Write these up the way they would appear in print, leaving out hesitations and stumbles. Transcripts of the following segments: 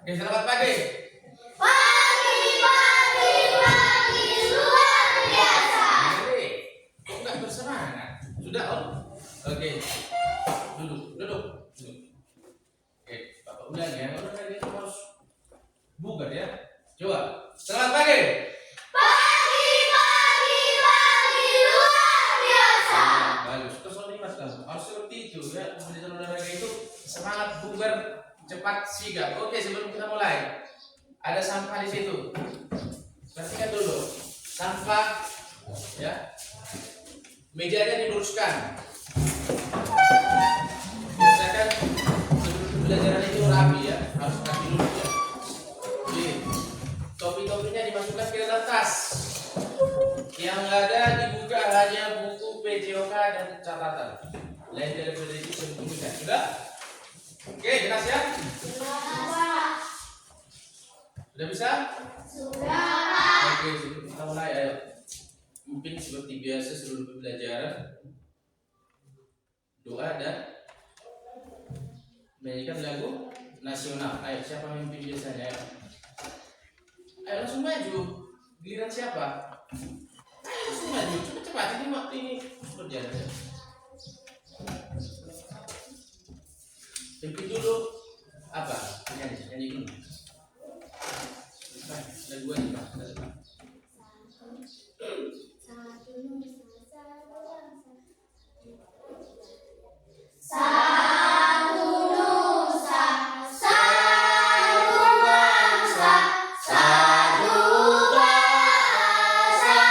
Oke, selamat pagi. Pagi luar biasa. Jadi, kok nggak bersemangat? Sudah Om? Oke, duduk. Oke, Bapak ulang ya. Orang tadi itu harus bugar ya. Coba, selamat pagi. Pagi luar biasa. Bagus, terus ini mas kamu harus seperti itu ya. Kemudian olahraga itu semangat bugar, cepat sigap. Oke, sebelum kita mulai, ada sampah di situ. Perhatikan dulu, sampah ya. Mejanya diluruskan. Biasakan sebelum pembelajaran itu rapi ya, harus rapi dulu ya. Oke, topi-topinya dimasukkan ke dalam tas. Yang ada dibuka hanya buku PJOK dan catatan. Lain daripada itu sembunyikan. Sudah? Oke, jelas ya? Sudah bisa? Sudah. Oke, sebelum kita mulai, ayo. Mungkin seperti biasa sebelum pembelajaran, doa dan menyanyikan lagu nasional. Ayo, siapa memimpin biasanya? Ayo langsung maju. Giliran siapa? Ayo langsung maju. Cepat-cepat, ini waktu ini berjalan ya. Pimpin dulu apa? Nyanyi dulu. Nah, lagu aja Pak. Satu nusa, satu bangsa, satu bahasa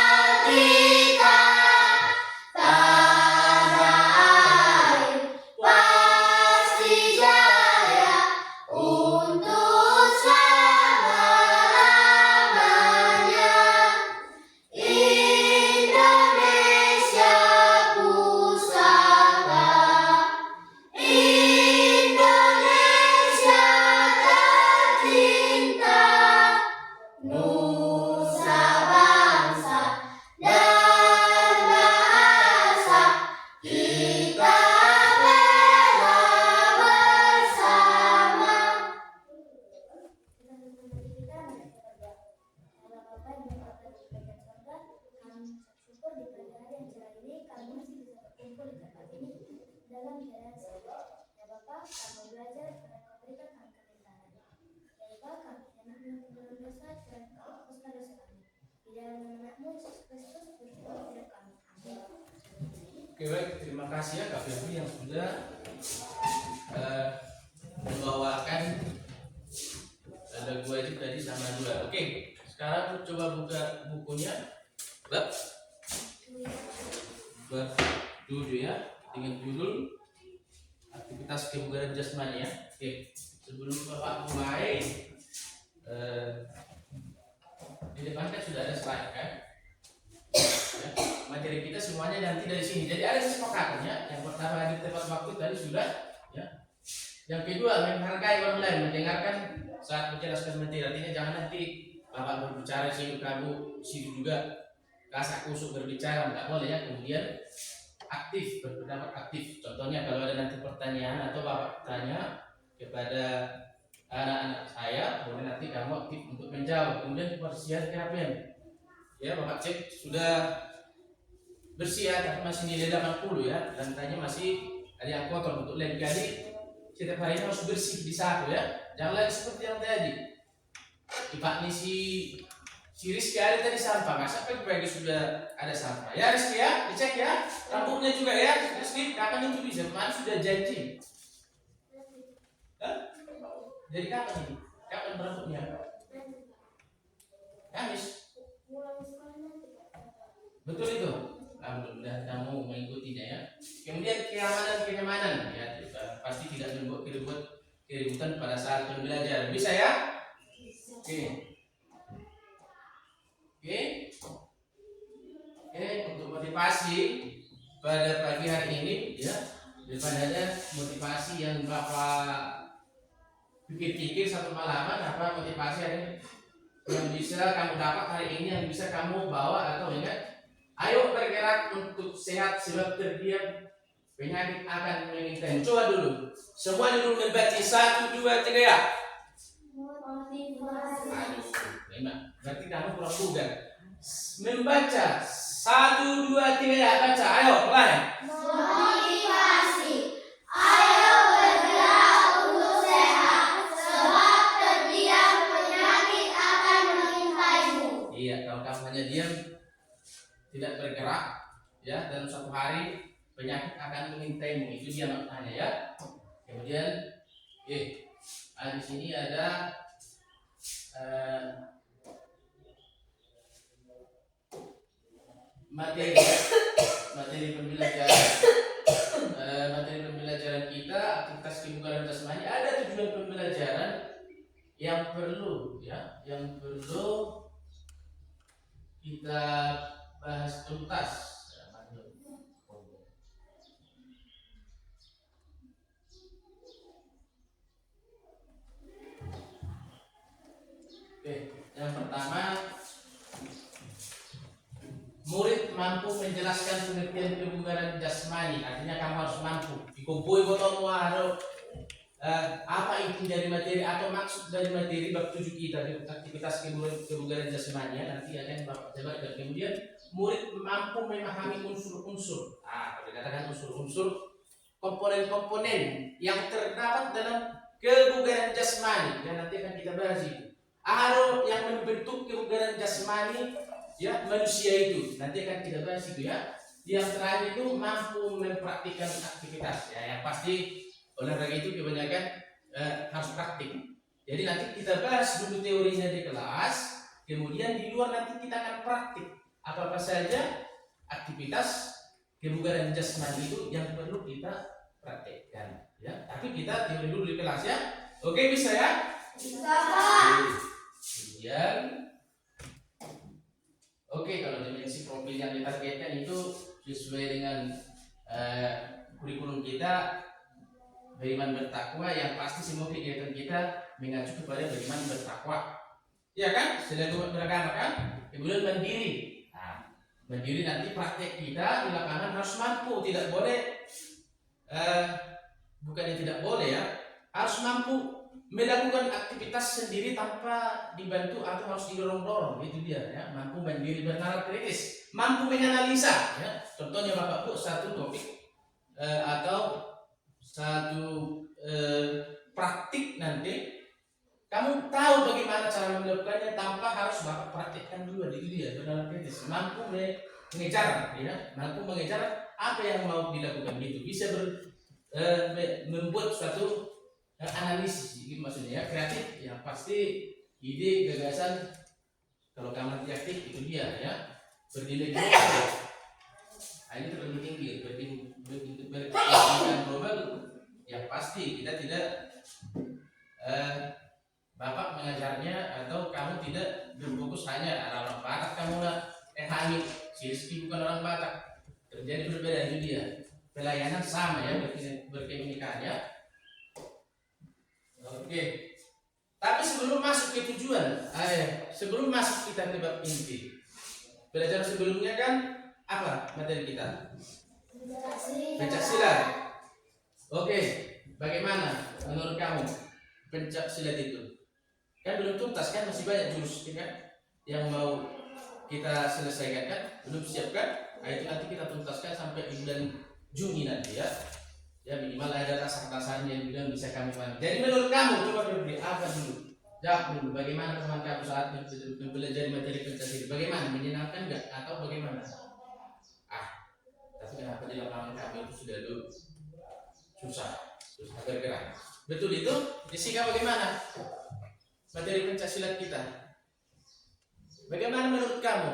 kita. Tanah air pasti jaya untuk selama-lamanya. Indonesia pusaka, Indonesia tercinta, nusa bangsa dan bahasa kita bela bersama. Kami bersyukur di pagi hari yang cerah ini kami masih bisa berkumpul di tempat ini dalam keadaan sehat. Ya Bapak, kami belajar dan kau berikan kami kepintaran. Ya Bapak, kami anak yang dalam dosa dan kau hapuskan dosa kami. Di dalam nama anakmu Yesus Kristus bersyukur hidup kami. Amin. Oke, baik. Terima kasih ya Kak Febri yang sudah membawakan lagu wajib tadi sama dua. Oke, sekarang coba buka bukunya. Bab 7 ya, dengan judul aktivitas kebugaran jasmani ya. Oke, sebelum Bapak mulai, di depan kan sudah ada slide kan? Ya, materi kita semuanya nanti dari sini. Jadi ada kesepakatannya. Yang pertama di tempat waktu tadi sudah, ya. Yang kedua menghargai orang lain, mendengarkan saat menjelaskan materi. Artinya jangan nanti Bapak berbicara sih kamu situ juga kasak kusuk berbicara, nggak boleh ya. Kemudian aktif, berpendapat aktif. Contohnya kalau ada nanti pertanyaan atau Bapak tanya kepada anak-anak saya, boleh nanti kamu aktif untuk menjawab. Kemudian kebersihan kerapian. Ya, Bapak cek sudah bersih ya, tapi masih nilai 80 ya. Lantainya masih ada yang kotor. Untuk lain kali setiap hari harus bersih di saku ya. Jangan lagi seperti yang tadi. Pak ini si Rizky ada tadi sampah, nggak sampai pagi sudah ada sampah. Ya Rizky ya, dicek ya. Rambutnya juga ya, Rizky. Kapan itu bisa? Kemarin sudah janji. Hah? Jadi kapan ini? Kapan rambutnya? Kamis. Betul itu. Mudah-mudahan kamu mengikutinya ya. Kemudian kenyamanan ya, pasti tidak membuat keributan pada saat pembelajaran. Bisa ya? Oke. Untuk motivasi pada pagi hari ini ya, daripada ada motivasi yang Bapak pikir-pikir satu malaman, apa motivasi yang bisa kamu dapat hari ini, yang bisa kamu bawa atau ingat. Ayo bergerak untuk sehat, sebab terdiam penyakit akan mengintai. Coba dulu, semua dulu membaca 1, 2, 3 ya. Berarti kamu kurang bugar. Membaca 1, 2, 3 ya, baca. Ayo, mulai. Motivasi. Ayo bergerak untuk sehat, sebab terdiam penyakit akan mengintaimu. Iya, kalau kamu hanya diam, tidak bergerak, ya, dalam satu hari penyakit akan mengintaimu. Itu dia maknanya ya. Kemudian, di sini ada materi pembelajaran. Materi pembelajaran kita, aktivitas kebugaran jasmani, ada tujuan pembelajaran yang perlu kita bahas tuntas. Yang pertama, murid mampu menjelaskan pengertian kebugaran jasmani. Artinya kamu harus mampu. Dikumpul botol waro. Apa inti dari materi atau maksud dari materi bab 7 kita aktivitas kebugaran jasmani, ya, nanti akan Bapak jelaskan. Kemudian murid mampu memahami unsur-unsur. Dikatakan unsur-unsur, komponen-komponen yang terdapat dalam kebugaran jasmani, yang nanti akan kita bahas itu. Yang membentuk kebugaran jasmani, ya, manusia itu nanti akan kita bahas itu ya. Yang terakhir itu mampu mempraktikkan aktivitas, ya, yang pasti olahraga itu kebanyakan harus praktik. Jadi nanti kita bahas dulu teorinya di kelas, kemudian di luar nanti kita akan praktik apa saja aktivitas kebugaran jasmani itu yang perlu kita praktekkan, ya. Tapi kita teori dulu di kelas ya. Oke, bisa ya? Bisa, Pak. Kemudian, kalau dimensi profil yang ditargetkan itu sesuai dengan kurikulum kita, beriman bertakwa, yang pasti semua kegiatan kita mengacu kepada beriman bertakwa, ya kan? Selalu beragama kan? Kemudian mandiri. Mandiri nanti praktek kita di lapangan harus mampu, tidak boleh, bukannya tidak boleh ya, harus mampu melakukan aktivitas sendiri tanpa dibantu atau harus didorong-dorong. Itu dia ya, mampu mandiri bernalar kritis, mampu menganalisa ya. Contohnya Bapak Bu, satu topik atau satu praktik nanti kamu tahu bagaimana cara melakukannya tanpa harus Bapak praktikkan dulu. Itu dia bernalar kritis, mampu mengejar ya, mampu mengejar apa yang mau dilakukan, gitu. Bisa membuat suatu analisis, gitu maksudnya ya, kreatif, ya pasti ide, gagasan. Kalau kamu nanti aktif, itu dia ya, bernilai global. Ini terlalu tinggi, berkelanjutan global, ya pasti kita tidak Bapak mengajarnya atau kamu tidak berfokus hanya orang Batak, kamu hanya si Rizky bukan orang Batak, terjadi perbedaan. Itu dia, pelayanan sama ya, berkomunikasi ya. Oke. Tapi sebelum masuk ke tujuan, sebelum masuk kita ke bab inti, belajar sebelumnya kan apa materi kita? Pencaksilat. Oke, bagaimana menurut kamu pencaksilat itu? Kan belum tuntas kan, masih banyak jurus kan yang mau kita selesaikan kan, belum siap kan? Itu nanti kita tuntaskan sampai di bulan Juni nanti ya. Ya minimal ada dasar-dasarnya yang bilang bisa kami pahami. Jadi menurut kamu, coba beri apa dulu? Jawab dulu, bagaimana teman kamu saat mempelajari materi Pancasila? Bagaimana, menyenangkan nggak atau bagaimana? Tapi kenapa di lapangan kami itu sudah susah bergerak? Betul itu? Jessica, bagaimana materi Pancasila kita? Bagaimana menurut kamu?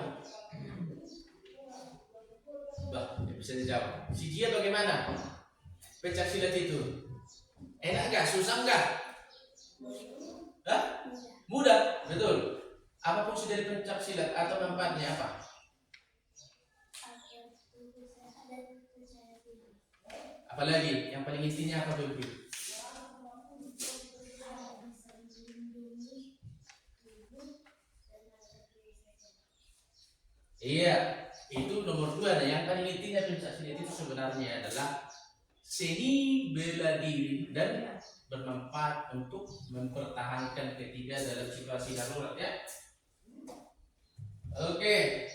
Bisa dijawab. Si Gia bagaimana? Pencaksilat itu enak nggak? Susah nggak? Mudah, betul. Apa fungsi dari pencaksilat atau manfaatnya apa? Apalagi yang paling intinya apa dulu? Iya, itu nomor 2. Yang paling intinya pencaksilat itu sebenarnya adalah seni bela diri dan bermanfaat untuk mempertahankan ketiga dalam situasi darurat ya. Oke.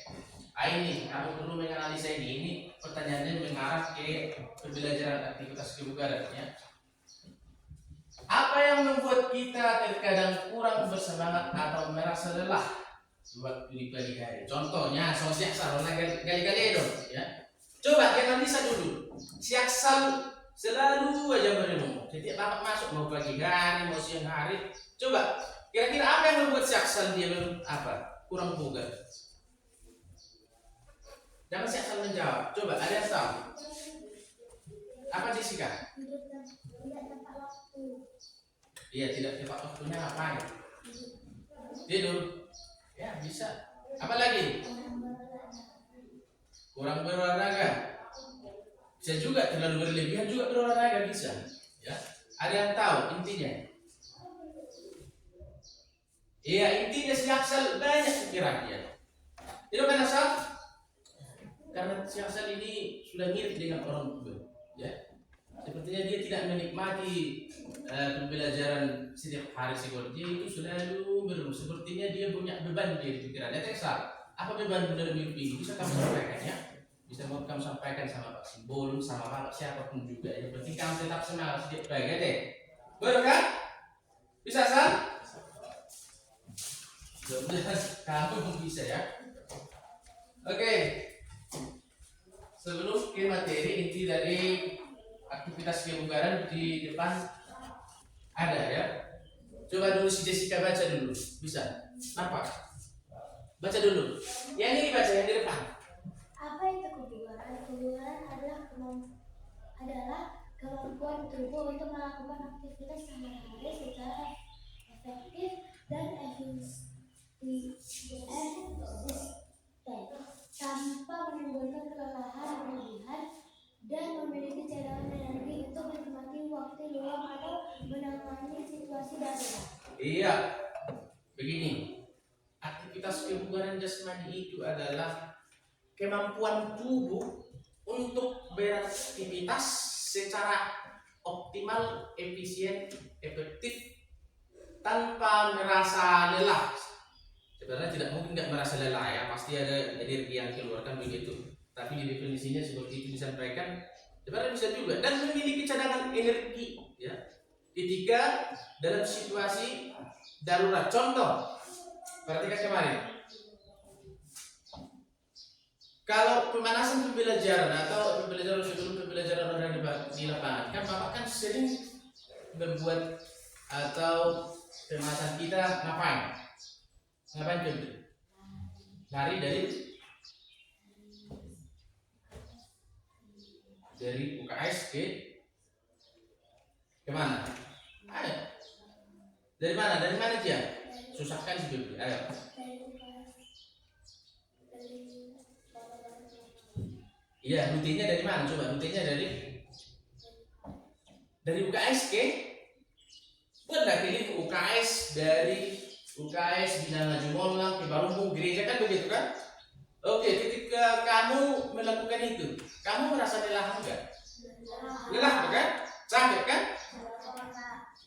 Ini kamu perlu menganalisa ini pertanyaannya mengarah ke pembelajaran aktivitas kebugaran ya. Apa yang membuat kita terkadang kurang bersemangat atau merasa lelah waktu di pagi hari? Contohnya, siaksal, gali-gali dong ya. Coba kita analisa dulu. Siaksal selalu aja merenung. Setiap bapak masuk mau pagi hari, mau siang hari. Coba, kira-kira apa yang membuat siaksal dia kurang bugar? Jangan siaksal menjawab. Coba, ada yang tahu? Apa Jessica? Tidak tepat waktu. Iya, tidak tepat waktunya ngapain? Tidur. Ya, bisa. Apa lagi? Kurang berolahraga. Bisa juga terlalu berlebihan juga berolahraga bisa. Ya. Ada yang tahu intinya? Iya, intinya siaksal banyak pikirannya. Tidak kan asal? Karena siaksal ini sudah mirip dengan orang tua, ya. Sepertinya dia tidak menikmati pembelajaran setiap hari seperti itu selalu berulang. Sepertinya dia punya beban di pikirannya. Teksal, apa beban dalam hidup ini? Bisa kamu sampaikan ya? Bisa kamu sampaikan sama Pak Simbol, sama Pak siapapun juga. Yang penting kamu tetap semangat setiap pagi deh. Betul kan? Bisa Sal? Kamu bisa ya? Oke. Sebelum ke materi inti dari aktivitas kebugaran di depan ada ya. Coba dulu si Jessica baca dulu. Bisa? Nampak? Baca dulu. Yang ini baca yang di depan. Apa itu kebugaran? Kebugaran adalah kemampuan tubuh untuk melakukan aktivitas sehari-hari secara efektif dan efisien tanpa menimbulkan kelelahan berlebihan dan memiliki cadangan energi untuk menikmati waktu luang atau menangani situasi darurat. Iya. Begini. Aktivitas kebugaran jasmani itu adalah kemampuan tubuh untuk beraktivitas secara optimal, efisien, efektif tanpa merasa lelah. Sebenarnya tidak mungkin tidak merasa lelah ya, pasti ada energi yang keluarkan begitu. Tapi di definisinya seperti itu disampaikan, sebenarnya bisa juga dan memiliki cadangan energi ya. Ketika dalam situasi darurat. Contoh, perhatikan kemarin. Kalau pemanasan pembelajaran atau pembelajaran sebelum pembelajaran orang di lapangan, kan Bapak kan sering membuat atau pemanasan kita ngapain? Ngapain coba? Lari dari UKS ke mana? Ayo. Dari mana? Dari mana dia? Susahkan si Bibi. Ayo. Iya, rutinnya dari mana? Coba rutinnya dari UKS ke benar ini UKS dari UKS Bina Maju Molang ke Barumbu gereja kan begitu kan? Oke, ketika kamu melakukan itu, kamu merasa lelah enggak? Lelah kan? Capek kan?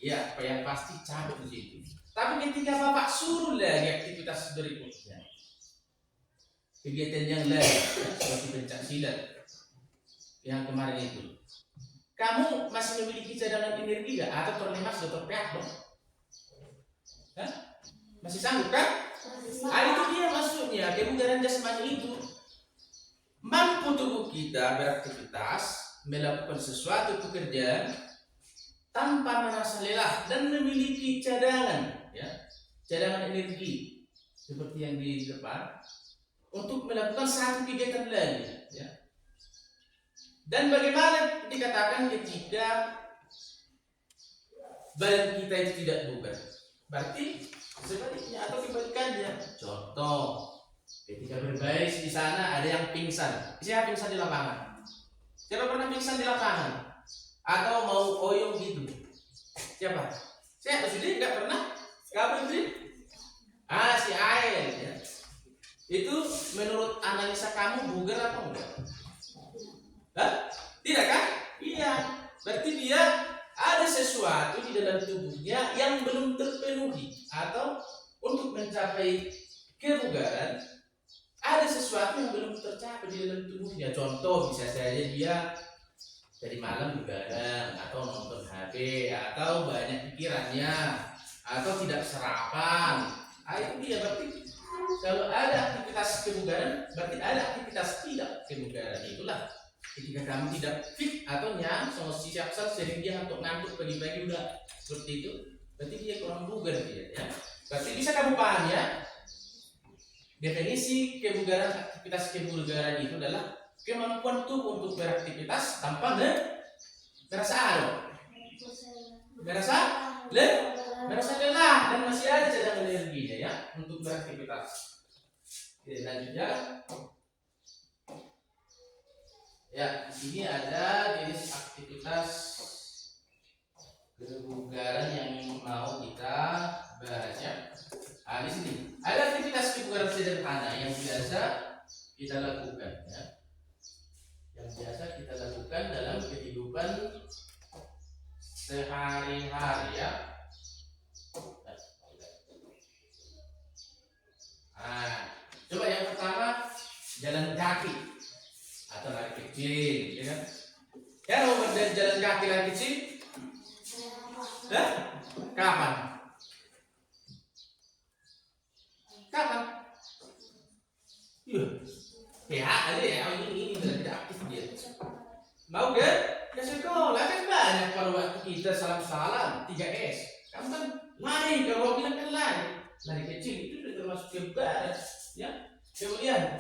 Ya, yang pasti capek di situ. Tapi ketika Bapak suruh lagi aktivitas berikutnya, kegiatan yang lain seperti pencak silat yang kemarin itu, kamu masih memiliki cadangan energi nggak? Atau terlemas atau terpeak dong? Hah? Masih sanggup kan? Itu dia maksudnya kebugaran jasmani itu mampu tubuh kita beraktivitas melakukan sesuatu pekerjaan tanpa merasa lelah dan memiliki cadangan ya, cadangan energi seperti yang di depan untuk melakukan satu kegiatan lain ya. Dan bagaimana dikatakan ketika badan kita itu tidak bugar? Berarti sebaliknya atau kebalikannya. Contoh, ketika berbaris di sana ada yang pingsan. Siapa pingsan di lapangan? Siapa pernah pingsan di lapangan? Atau mau oyong gitu? Siapa? Saya sudah nggak pernah. Kamu sih? Si Ael ya. Itu menurut analisa kamu bugar atau enggak? Hah? Tidak kan? Iya. Berarti dia ada sesuatu di dalam tubuhnya yang belum terpenuhi atau untuk mencapai kebugaran ada sesuatu yang belum tercapai di dalam tubuhnya. Contoh bisa saja dia dari malam begadang atau nonton HP atau banyak pikirannya atau tidak sarapan. Itu dia berarti kalau ada aktivitas kebugaran berarti ada aktivitas tidak kebugaran. Itulah ketika kamu tidak fit atau nyam sama siap sering dia untuk ngantuk pagi-pagi udah seperti itu, berarti dia kurang bugar dia ya. Berarti bisa kamu paham ya, definisi kebugaran, aktivitas kebugaran itu adalah kemampuan tubuh untuk beraktivitas tanpa merasa lelah dan masih ada cadangan energinya ya untuk beraktivitas. Oke, lanjutnya. Ya, di sini ada jenis aktivitas kebugaran yang mau kita bahas ya. Di sini ada aktivitas kebugaran sederhana yang biasa kita lakukan ya. Yang biasa kita lakukan dalam kehidupan sehari-hari ya. Coba yang pertama jalan kaki atau lari kecil, ya kan? Ya, mau jalan kaki lari kecil? Kapan? Kapan? Ya, ada ya, ini tidak aktif dia. Mau kan? Ya sekolah kan banyak pada waktu kita salam-salam 3S. Kamu kan lari, kalau bilang kan lari kecil itu sudah termasuk kebugaran, ya. Kemudian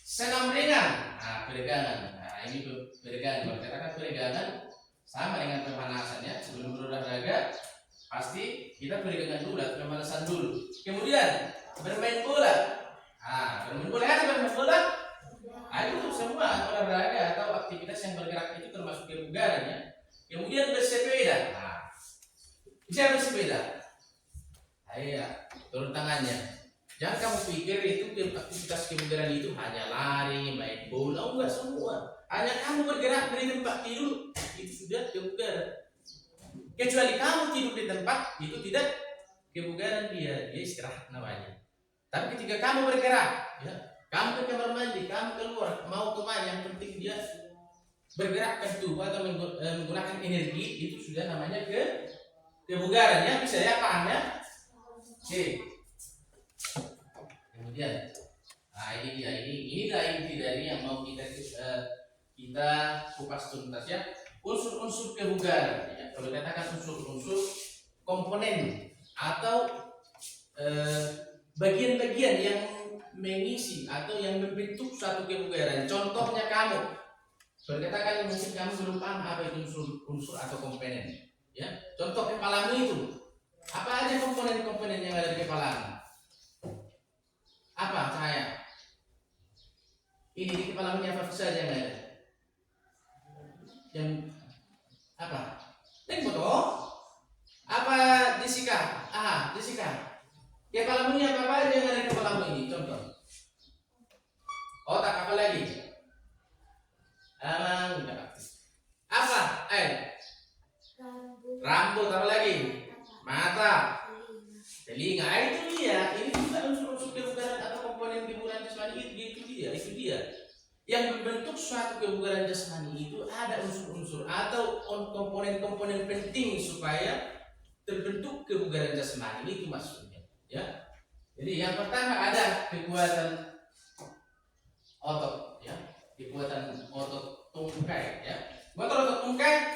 senam ringan, peregangan. Ini peregangan. Kalau katakan peregangan sama dengan pemanasan ya. Sebelum berolahraga pasti kita peregangan dulu, pemanasan dulu. Kemudian bermain bola. Bermain bola ada bermain bola. Itu semua olahraga atau aktivitas yang bergerak itu termasuk kebugaran ya. Kemudian bersepeda. Bisa bersepeda. Iya, turun tangannya. Jangan kamu pikir itu aktivitas kebugaran itu hanya lari, main bola, enggak semua. Hanya kamu bergerak dari tempat tidur itu sudah kebugaran. Kecuali kamu tidur di tempat itu tidak kebugaran, dia istirahat namanya. Tapi ketika kamu bergerak, ya, kamu ke kamar mandi, kamu keluar, mau kemana, yang penting dia bergerakkan tubuh atau menggunakan energi, itu sudah namanya kebugaran ya. Bisa ya, paham ya? Oke. Kemudian, ini dia, inilah inti dari yang mau kita kupas tuntas ya. Unsur-unsur kebugaran. Ya. Kalau katakan unsur-unsur komponen atau bagian-bagian yang mengisi atau yang membentuk suatu kebugaran. Contohnya kamu. Kalau katakan mungkin kamu belum paham apa itu unsur atau komponen. Ya. Contoh kepalamu itu. Apa aja komponen-komponen yang ada di kepalamu? Apa cahaya? Ini di kepala ini apa saja yang ada? Yang apa? Foto? Apa Jessica? Jessica. Kepala ini apa aja yang ada di kepala ini? Contoh. Otak apa lagi? Enggak. Apa? Rambut apa lagi? Mata. Telinga. Itu dia. Ini juga unsur-unsur kebugaran atau komponen kebugaran jasmani itu dia. Yang membentuk suatu kebugaran jasmani itu ada unsur-unsur atau komponen-komponen penting supaya terbentuk kebugaran jasmani, itu maksudnya. Ya. Jadi yang pertama ada kekuatan otot, ya. Kekuatan otot tungkai, ya. Motor otot tungkai.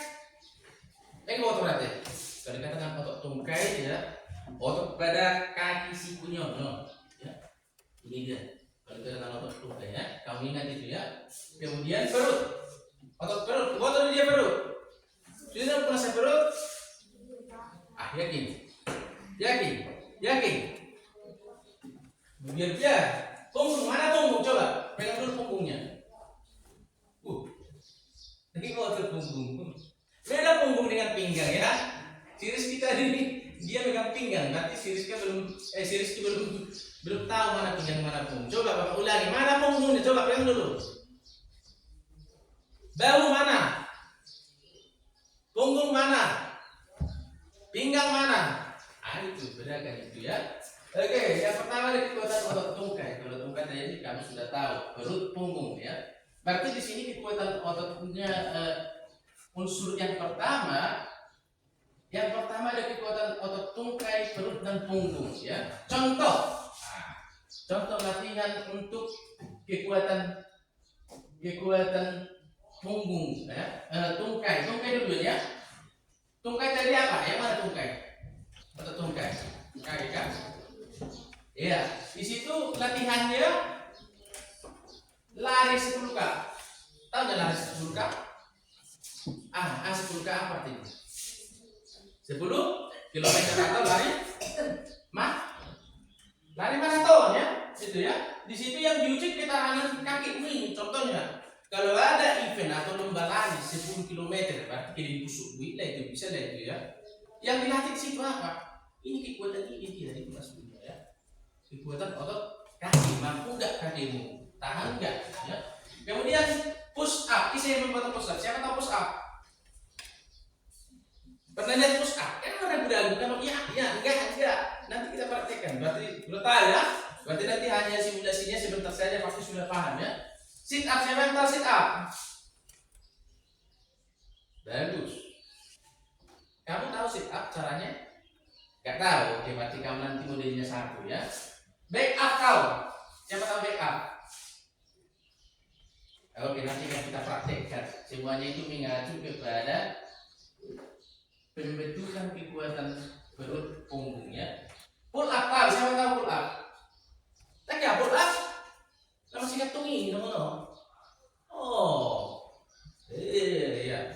Otot berarti. Kalau dikatakan otot tungkai, ya. Otot pada kaki siku nyono, ya. Ini dia. Kalau kita katakan otot tungkai ya, kamu ingat itu ya. Kemudian perut, otot perut, otot dia perut. Sudah pernah saya perut? Yakin. Kemudian dia punggung, mana punggung? Coba pegang dulu punggungnya. Ini otot punggung. Beda punggung dengan pinggang ya. Siris kita ini dia megang pinggang, berarti Siriski belum tahu mana pinggang mana punggung. Coba Bapak ulangi, mana punggungnya? Coba pegang dulu. Bahu mana? Punggung mana? Pinggang mana? Itu bedakan itu ya. Oke, yang pertama ada kekuatan otot tungkai. Kalau tungkai tadi kamu sudah tahu, perut, punggung ya. Berarti di sini kekuatan ototnya unsur yang pertama ada kekuatan otot tungkai, perut dan punggung ya. Contoh latihan untuk kekuatan punggung ya. Tungkai dulu ya. Tungkai tadi apa? Yang mana tungkai? Otot tungkai. Tungkai kan? Iya, di situ latihannya lari 10 kali. Tahu nggak lari 10 kali? 10 kali apa artinya? 10 kilometer atau lari maraton ya, itu ya. Di situ yang diuji ketahanan kaki ini. Contohnya, kalau ada event atau lomba lari 10 km, berarti jadi busuk lah itu bisa lah itu ya. Yang dilatih di situ apa? Ini kekuatan ini dia itu maksudnya ya. Kekuatan otot kaki, mampu nggak kakimu, tahan nggak ya. Kemudian push up, ini saya membuat push up. Siapa tahu push up? Pernah lihat push up? Kan ragu-ragu kalau enggak. Nanti kita praktekkan. Berarti brutal ya. Berarti nanti hanya simulasinya sebentar saja pasti sudah paham ya. Sit up, siapa yang tahu sit up? Bagus. Kamu tahu sit up caranya? Gak tahu. Oke, berarti kamu nanti modelnya satu ya. Back up kau. Siapa tahu back up? Oke, nanti akan kita praktekkan. Semuanya itu mengacu kepada pembentukan kekuatan perut punggung ya. Pull up kau. Siapa tahu pull up? Tak ya pull up? Nama singkat tungi, no. Oh, iya.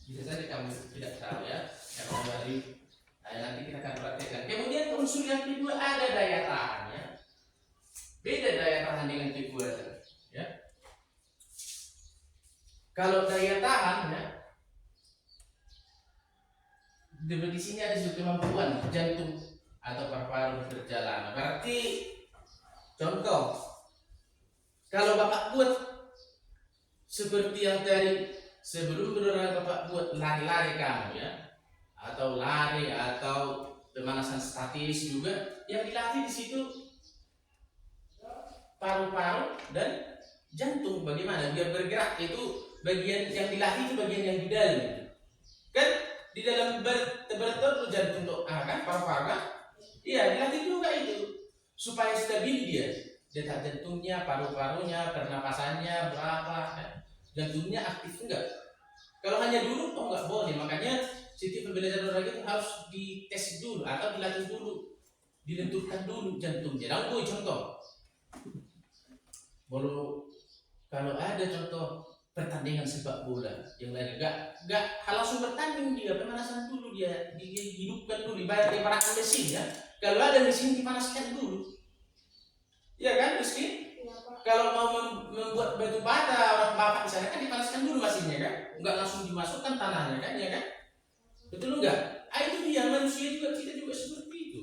Bisa saja kamu tidak tahu ya. Yang dari nanti kita akan praktekkan. Kemudian unsur yang kedua ada daya tahan ya. Beda daya tahan dengan kekuatan ya. Kalau daya tahan ya, di sini ada suatu kemampuan jantung atau paru-paru berjalan. Berarti contoh, kalau Bapak buat seperti yang tadi sebelum berolahraga Bapak buat lari-lari kamu ya, atau lari atau pemanasan statis juga, yang dilatih di situ paru-paru dan jantung. Bagaimana biar bergerak, itu bagian yang dilatih, itu bagian yang di dalam kan, di dalam berdetak jantung kan paru-paru kan, iya dilatih juga itu supaya stabil dia detak jantungnya, paru-parunya, pernapasannya berapa kan? Jantungnya aktif enggak. Kalau hanya duduk enggak boleh. Makanya setiap pembelajaran olahraga itu harus dites dulu atau dilatih dulu, dilenturkan dulu jantungnya. Nah, contoh kalau ada contoh pertandingan sepak bola yang lain enggak langsung bertanding, dia pemanasan dulu, dia dihidupkan dulu, ibaratkan mesin ya. Kalau ada mesin dipanaskan dulu, ya kan mesin. Kalau mau membuat batu bata orang bapak di sana kan dipanaskan dulu mesinnya kan, enggak langsung dimasukkan tanahnya kan, ya kan? Betul enggak? Itu dia, manusia juga, kita juga seperti itu.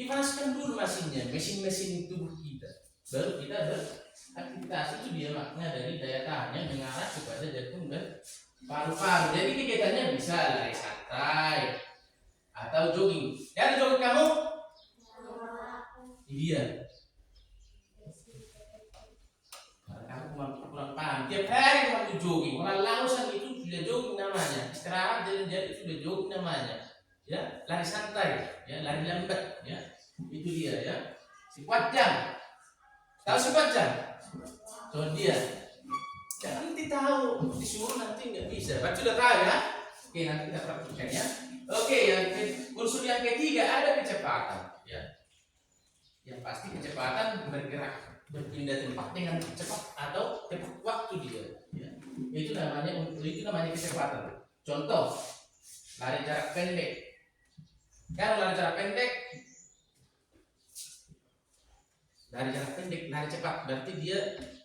Dipanaskan dulu mesinnya, mesin tubuh kita, baru kita beraktivitas. Itu dia makna dari daya tahan yang mengarah kepada jantung dan paru-paru. Jadi kegiatannya bisa lari santai atau jogging. Ya, jogging kamu? Iya. Kurang paham. Tiap hari kamu jogging, orang lausan itu sudah jogging namanya. Istirahat jadi sudah jogging namanya. Ya, lari santai, ya, lari lambat, ya. Itu dia ya. Sekuat jam. Tahu sekuat jam? So dia. Jangan nanti tahu, disuruh nanti nggak bisa. Baca sudah tahu ya. Oke, nanti kita praktikkan ya. Oke, unsur yang ketiga ada kecepatan, ya. Yang pasti kecepatan bergerak, berpindah tempat dengan cepat atau tepat waktu dia ya. Itu namanya kecepatan. Contoh, lari jarak pendek. Kalau lari jarak pendek, lari cepat, berarti dia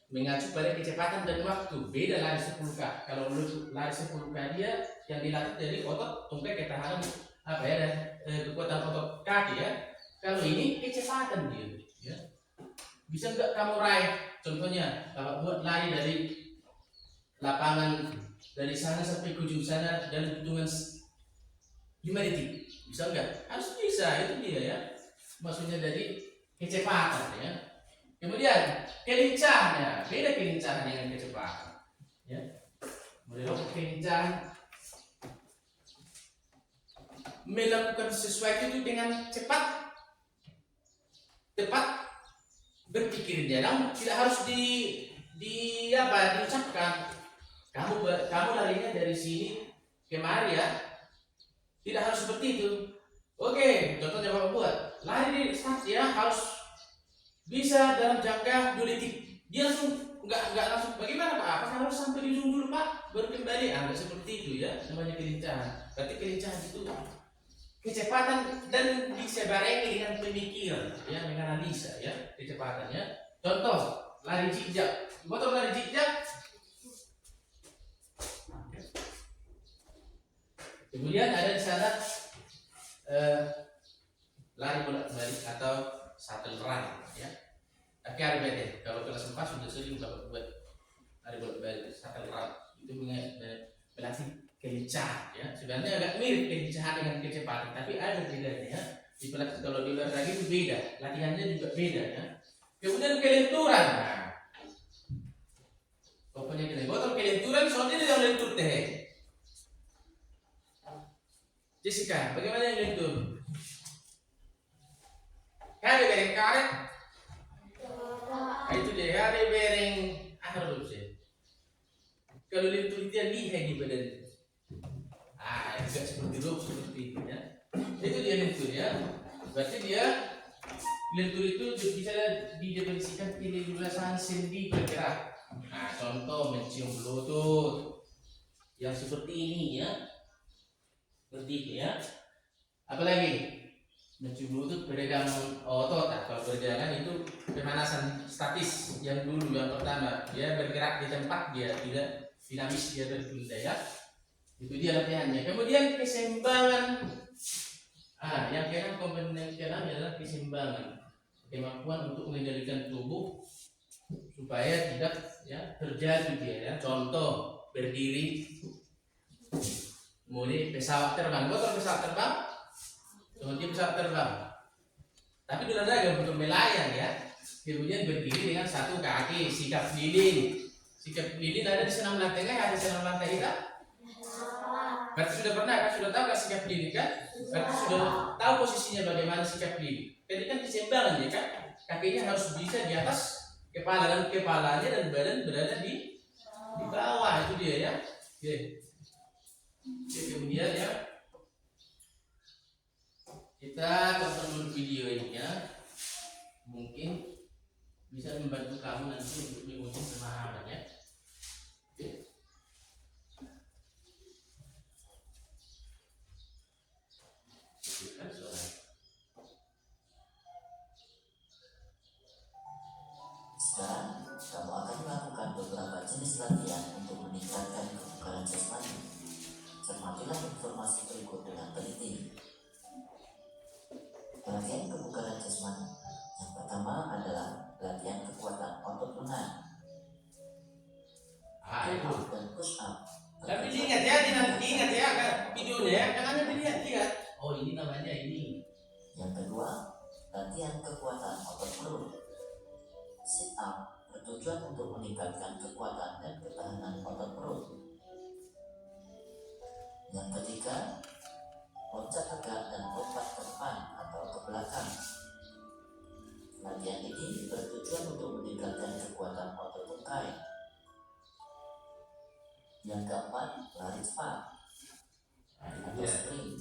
mengacu pada kecepatan dan waktu. Beda lari 10K. Kalau lari 10K dia yang dilatih dari otot tungkai ketahanan dan kekuatan otot kaki ya. Kalau ini kecepatan dia ya. Bisa enggak kamu raih? Contohnya, kalau buat lari dari lapangan dari sana sampai ke ujung sana dalam hitungan 5 detik. Bisa enggak? Harus bisa, itu dia ya. maksudnya dari kecepatan ya. Kemudian kelincahannya, beda kelincahan dengan kecepatan ya. Model kelincahan melakukan sesuatu itu dengan cepat, tepat berpikir dia, namun tidak harus diucapkan. Kamu larinya dari sini kemari ya, tidak harus seperti itu. Oke, contohnya Bapak buat lari di start ya, harus bisa dalam jangka 2 detik. Dia langsung nggak langsung, bagaimana Pak? Apakah harus sampai di ujung dulu Pak baru kembali? Nggak seperti itu ya, namanya kelincahan. Berarti kelincahan itu kecepatan dan disebarengi dengan pemikiran ya, dengan analisa ya, kecepatannya. Contoh lari zigzag, motor lari zigzag. Kemudian ada di sana lari bolak-balik atau shuttle run ya. Tapi ada beda. Kalau kelas 4 sudah sering Bapak buat lari bolak-balik shuttle run. Itu melatih kelincahan ya. Sebenarnya agak mirip kelincahan dengan kecepatan, tapi ada bedanya ya. Kalau di luar lagi itu beda, latihannya juga beda ya. Kemudian kelenturan. Nah, pokoknya kita botol kelenturan soalnya yang lentur teh. Jessica, bagaimana yang lentur? Kare bereng karet. Itu dia kare bereng harus ya. Kalau lentur itu yang lihai di badan. Juga seperti rope seperti itu ya. Itu dia lentur ya. Berarti dia lentur itu bisa didefinisikan kebebasan sendi bergerak. Nah, contoh mencium bluetooth yang seperti ini ya, seperti itu ya. Apalagi mencium bluetooth peregangan otot. Kalau peregangan itu pemanasan statis yang dulu yang pertama, dia bergerak di tempat, dia tidak dinamis, dia berpindah ya. Itu dia latihannya. Kemudian keseimbangan. Yang keenam, komponen keenam adalah keseimbangan, kemampuan untuk mengendalikan tubuh supaya tidak ya terjatuh dia ya. Contoh berdiri, kemudian pesawat terbang, motor pesawat terbang, kemudian pesawat terbang. Tapi dulu ada untuk melayang ya. Kemudian berdiri dengan satu kaki, sikap lilin. Sikap lilin ada di senam lantai kan? Ada senam lantai tidak? Berarti sudah pernah kan, sudah tahu kan sikap lilin kan? Berarti sudah tahu posisinya bagaimana sikap lilin. Jadi kan keseimbangan ya kan, kakinya harus bisa di atas kepala dan kepalanya dan badan berada di bawah, itu dia ya. Oke. Kemudian ya kita tonton dulu video ini ya, mungkin bisa membantu kamu nanti untuk menguji pemahaman ya. Oke. Sekarang, kamu akan melakukan beberapa jenis latihan untuk meningkatkan kebugaran jasmani. Cermatilah informasi berikut dengan teliti. Latihan kebugaran jasmani. Yang pertama adalah latihan kekuatan otot lengan. Itu. Dan push up. Tapi diingat ya, diingat ya kan videonya ya, kan Anda dilihat. Oh, ini namanya ini. Yang kedua, latihan kekuatan otot perut. Sit up bertujuan untuk meningkatkan kekuatan dan ketahanan otot perut. Yang ketiga, loncat tegak dan lompat ke depan atau ke belakang. Latihan ini bertujuan untuk meningkatkan kekuatan otot tungkai. Yang keempat, lari cepat atau sprint.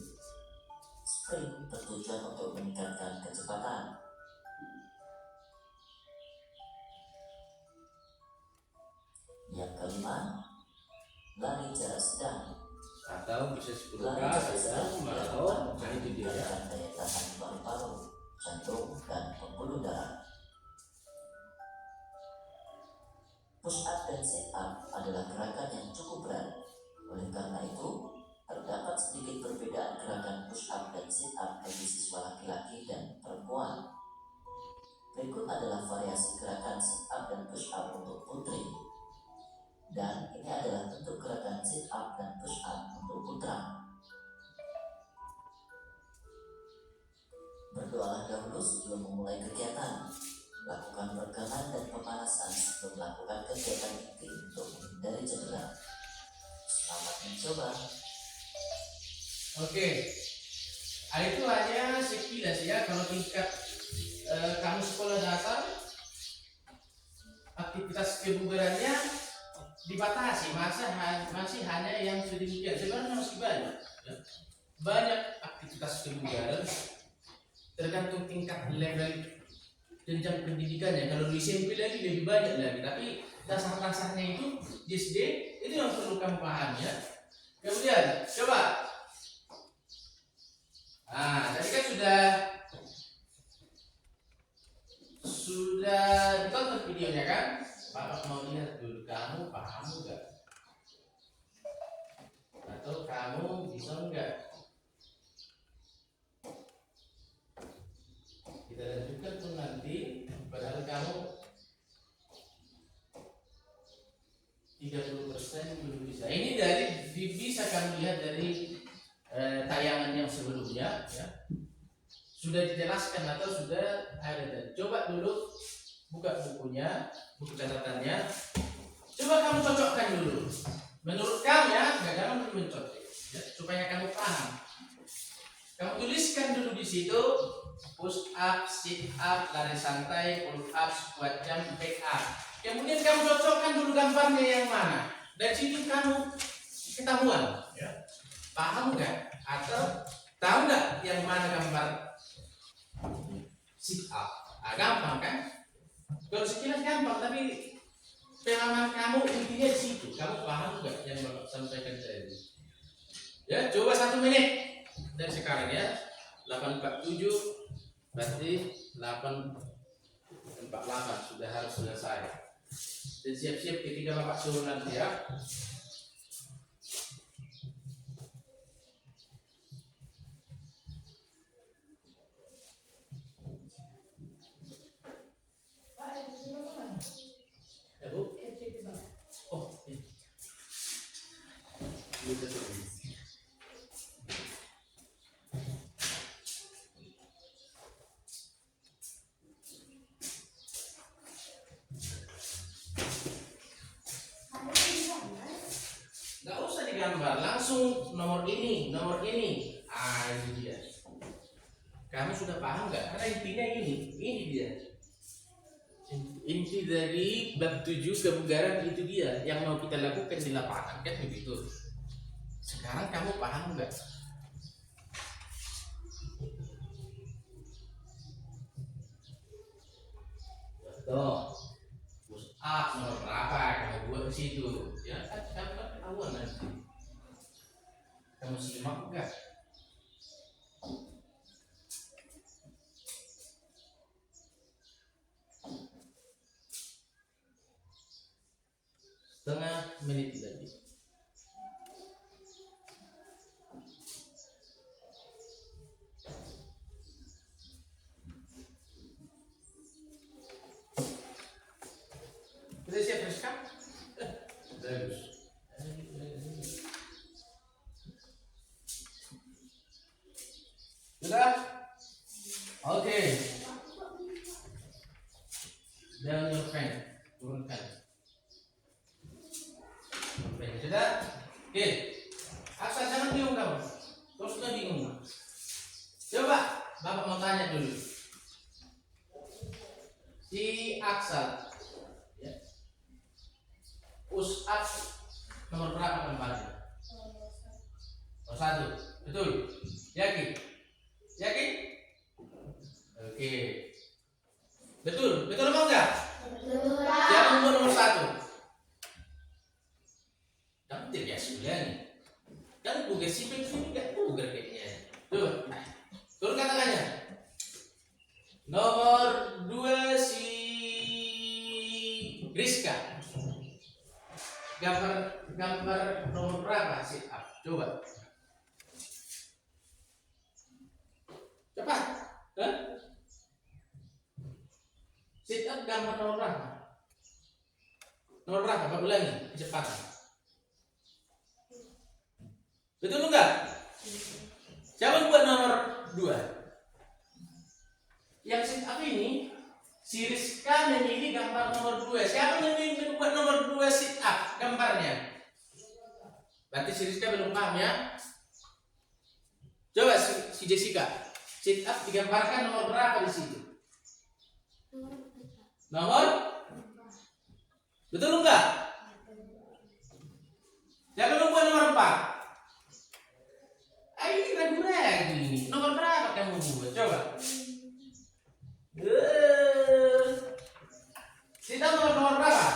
Sprint bertujuan untuk meningkatkan kecepatan. Yang kelima, lari jarak sedang Atau bisa 10 lari kali jarak ya, sedang maraton. Nah itu dia. meningkatkan daya tahan paru-paru, jantung, dan pembuluh darah. Push up dan sit up adalah gerakan yang cukup berat. Oleh karena itu, terdapat sedikit perbedaan gerakan push up dan sit up bagi siswa laki-laki dan perempuan. Berikut adalah variasi gerakan sit up dan push up untuk putri. Dan ini adalah bentuk gerakan sit up dan push up untuk putra. Berdoalah dahulu sebelum memulai kegiatan. Lakukan peregangan dan pemanasan sebelum melakukan kegiatan inti untuk menghindari cedera. Selamat mencoba. Oke. Itu hanya sekilas ya. Kalau tingkat kamu sekolah dasar, aktivitas kebugarannya dibatasi, masih hanya yang sedemikian. Sebenarnya masih banyak ya. Banyak aktivitas kebugaran tergantung tingkat level jenjang pendidikannya. Kalau di SMP lagi lebih banyak lagi, tapi dasar-dasarnya itu di SD itu yang perlu kamu pahami ya. Kemudian coba, tadi kan sudah ditonton videonya kan? Bapak mau lihat dulu, kamu paham nggak? Atau kamu bisa nggak? Kita lanjutkan tuh nanti, padahal kamu 30% belum bisa. Ini bisa kamu lihat dari tayangan yang sebelumnya ya. Sudah dijelaskan atau sudah ada. Coba dulu buka bukunya, buku catatannya. Coba kamu cocokkan dulu. Menurut kamu ya, jangan perlu mencoret ya, supaya kamu paham. Kamu tuliskan dulu di situ push up, sit up, lari santai, pull up, squat jump, back up. Kemudian kamu cocokkan dulu gambarnya yang mana. Dari situ kamu ketahuan ya. Paham nggak? Atau tahu nggak yang mana gambar sit up? Gampang kan? Kalau sekilas gampang, tapi pemahaman kamu intinya di situ. Kamu paham nggak yang Bapak sampaikan tadi? Ya, coba 1 menit dari sekarang ya. 8.47 berarti 8.48 sudah harus selesai. Dan siap-siap ketika Bapak suruh nanti ya. Ya Bu? Oh, ini. Nggak usah digambar, langsung nomor ini. Itu dia. Kamu sudah paham nggak? Karena intinya ini dia. Inti dari bab 7 kebugaran itu dia yang mau kita lakukan di lapangan kan begitu. Sekarang kamu paham nggak? Tuh, push up nomor berapa kamu buat di situ? Ya kan ketahuan nanti. Kamu simak nggak? Setengah menit lagi. Sudah siap Rizka? Bagus. Sudah? Oke. Down your pen. Turunkan. Sudah? Oke. Asal jangan bingung kamu. Terus sudah bingung. Coba Bapak mau tanya dulu. Si Aksal ya. Push up nomor berapa tempatnya? Nomor 1. Betul? Yakin? Oke. Betul apa enggak? Betul. Siapa yang nomor 1? Kamu tidak sudah nih. Kan bukan si ini enggak bukan kayaknya. Tuh. Turun katakannya. Nomor 2 si Rizka. Gambar nomor berapa sit up? Coba. Cepat. Sit up gambar nomor berapa? Nomor berapa? Bapak ulangi kecepatan. Betul enggak? Siapa yang buat nomor 2? yang sit up ini si Rizka memilih gambar nomor 2. Siapa yang membuat nomor 2 sit up gambarnya? Berarti si Rizka belum paham ya. Coba si Jessica, sit up digambarkan nomor berapa di situ? Nomor? Betul enggak? Siapa membuat nomor 4? Ini ragu-ragu ini. Nomor berapa kamu buat? Coba. Sit up nomor berapa?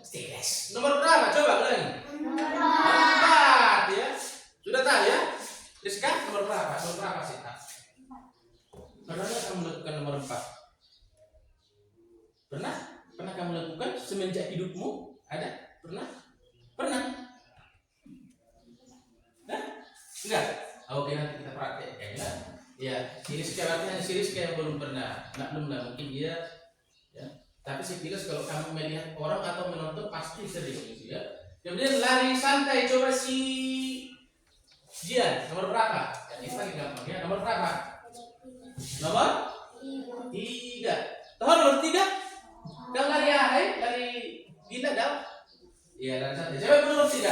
Stres. Nomor berapa? Coba ulangi. Nomor 4 ya. Sudah tahu ya? Rizka nomor berapa? Nomor berapa sit up? Pernah nggak kamu lakukan nomor 4? Pernah? Pernah kamu lakukan semenjak hidupmu? Ada? Pernah? Pernah? Hah? Enggak? Oke, nanti kita praktekkan ya. Ya, si Rizka artinya si Rizka yang belum pernah. Belum lah, mungkin dia ya. Tapi sekilas kalau kamu melihat orang atau menonton pasti sering gitu ya. Kemudian lari santai, coba si Jian, nomor berapa? Ini paling gampang ya. Nomor berapa? Nomor 3. Tahu nomor 3? Kau lari ahai, lari gila dah. Iya, lari santai. Coba nomor 3.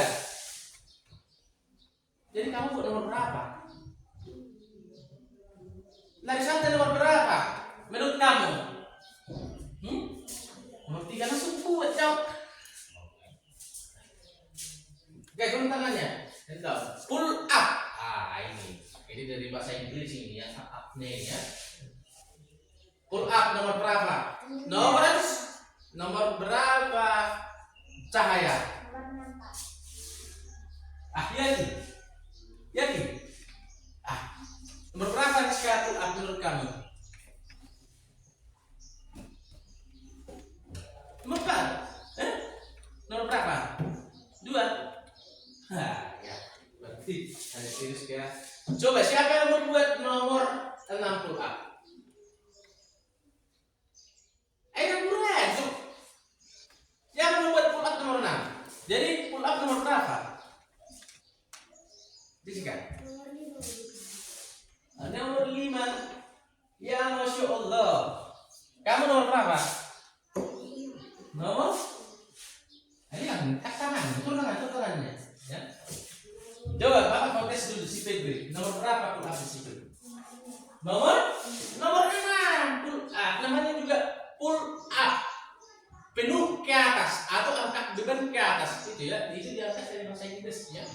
Jadi kamu buat nomor berapa? Lari santai nomor berapa? Menurut kamu? Nomor 3 langsung buat jawab. Oke, turun tangannya. Pull up. Ini dari bahasa Inggris ini ya, up-nya ya. Pull up nomor berapa? Nomor berapa cahaya? Yakin? Yakin? Nomor berapa Rizka pull up menurut kamu? Nomor berapa? Nomor berapa? 2. Ya. Berarti ada serius ya. Coba siapa yang membuat nomor 6 pull up? Ayo ragu. Siapa yang membuat pull up nomor 6? Jadi pull up nomor berapa? Jessica. Nomor 5. Ya Masya Allah. Kamu nomor berapa? Nomor? Ini angkat tangan, betul tangannya. Ya. Coba Bapak mau tes dulu si Febri. Nomor berapa pull up di situ? Nomor 6 pull up. Namanya juga pull up. Penuh ke atas atau angkat beban ke atas itu ya. Itu diangkat dari bahasa Inggris ya.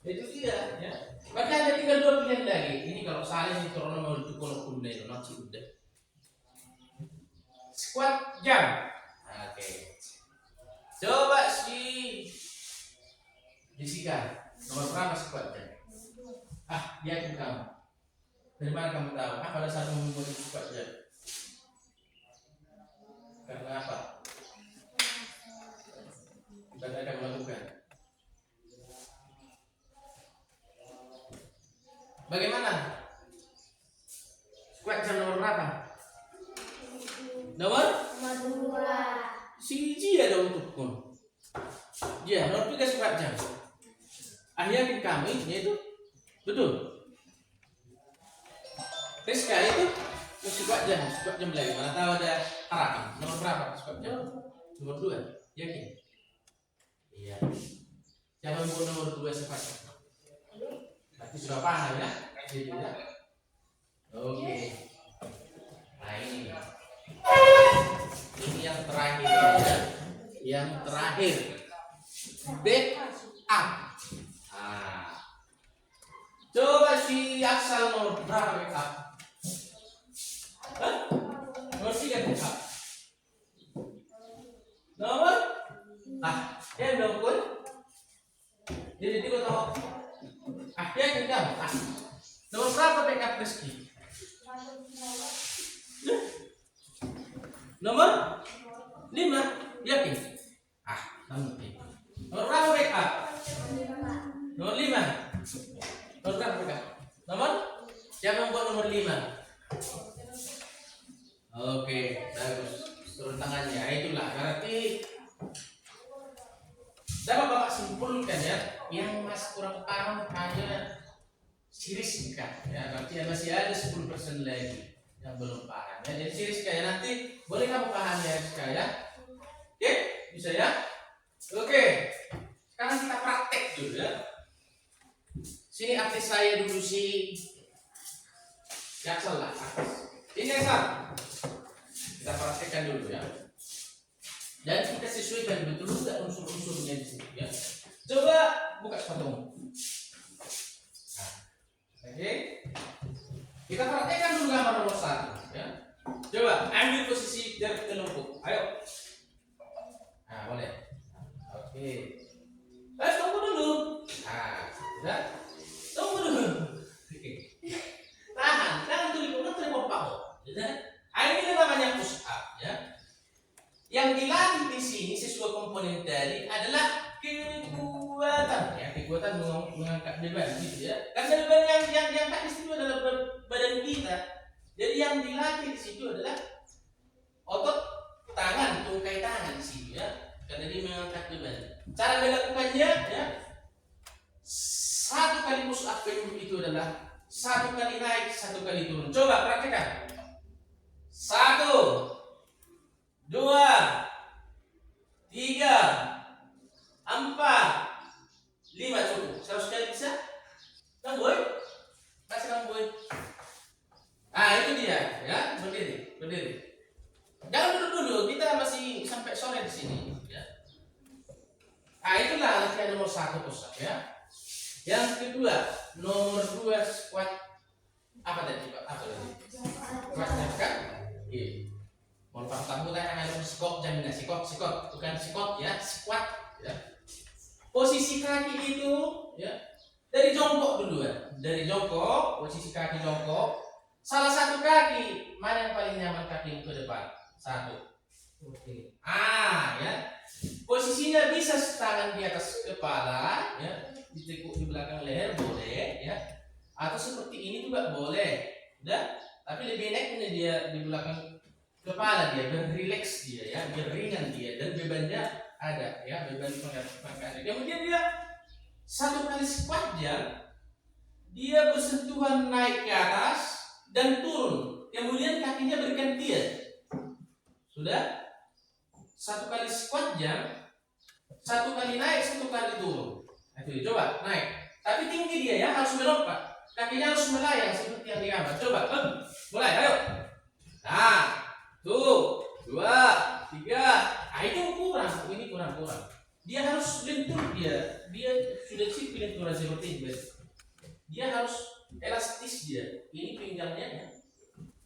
Itu dia ya. Maka ada tinggal 2 pilihan lagi. Ini kalau salah ini corona mau kalau kuda itu nanti udah. Squat jump. Oke. Coba si Jessica, nomor berapa squat jump? Dia kamu. Dari mana kamu tahu? Pada saat membuat squat jump? Karena apa? Karena kamu lakukan. Bagaimana? Squat jam nomor berapa? Nomor 2. Si Jia dong untukku. Jia, nomor 3 squat jam. Yakin kami itu betul. Rizka itu squat jam lagi. Mana tahu ada harapan. Nomor berapa squat jam? Nomor 2. Yakin? Iya. Siapa yang nomor 2 squat jam? Berarti sudah paham ya? Jadi ya. Oke. Nah ini yang terakhir ya. Yang terakhir back up. Coba si Aksal nomor berapa back up? Nomor 3 back up. Nomor? Ya dong pun. Jadi tiba tahu. Ya kan? Nomor berapa back up Rizky? Nomor 5. Yakin? Nomor berapa back up? Nomor 5. Nomor berapa back up? Nomor? Siapa yang buat nomor 5? Oke, bagus. Turun tangannya. Itulah berarti dapat Bapak simpulkan ya. Yang Mas kurang paham hanya series kan ya, berarti masih ada 10% lagi yang belum paham ya. Jadi series ya, nanti boleh kamu paham ya ya. Oke, bisa ya. Oke, sekarang kita praktek dulu ya. Sini artis saya dulu si Jaksel lah. Ini Jaksel. Kita praktekkan dulu ya. Dan kita sesuaikan betul nggak unsur-unsurnya di sini ya. Coba buka sepatumu. Nah, oke. Kita praktekkan dulu gambar nomor 1 ya. Coba ambil posisi dari kelompok. Ayo. Nah, boleh. Oke. Tunggu dulu. Nah, sudah. Tunggu dulu. Oke. Tahan dulu, terpompa. Sudah. Ini namanya push up ya. Yang dilatih di sini sesuai komponen tadi adalah kekuatan ya, kekuatan mengangkat beban gitu ya. Karena beban yang diangkat di situ adalah badan kita. Jadi yang dilatih di situ adalah otot tangan, tungkai tangan di situ ya. Karena dia mengangkat beban. Cara melakukannya ya, 1 kali push up itu adalah 1 kali naik, 1 kali turun. Coba praktekkan. 1, 2, 3, 4, 5 cukup. 100 kali bisa? Bang Boy? Kasih Bang Boy. Ah itu dia ya, berdiri. Jangan duduk dulu, kita masih sampai sore di sini ya. Ah itulah latihan nomor 1 push up ya. Yang kedua, nomor 2 squat. Apa tadi Pak? Apa tadi? Squat kan? Iya. Mohon tamu tanya ada sikop jaminan sikop bukan sikop ya, squat ya. Posisi kaki itu ya dari jongkok dulu ya. Dari jongkok, posisi kaki jongkok. Salah satu kaki mana yang paling nyaman kaki ke depan? 1. Oke. Ya. Posisinya bisa tangan di atas kepala ya, ditekuk di belakang leher boleh ya. Atau seperti ini juga boleh. Udah, tapi lebih enaknya dia di belakang kepala dia, biar relax dia ya, biar ringan dia dan bebannya ada ya, beban pengangkatan. Kemudian dia 1 kali squat dia bersentuhan naik ke atas dan turun. Kemudian kakinya bergantian. Sudah? 1 kali squat 1 kali naik, 1 kali turun. Nah, itu coba naik. Tapi tinggi dia ya, harus melompat. Kakinya harus melayang seperti yang digambar. Coba, mulai, ayo. Nah. 1, 2, 3. Itu kurang, ini kurang. Dia harus lentur dia sudah sih lentur seperti ini. Dia harus elastis dia. Ini pinggangnya ya.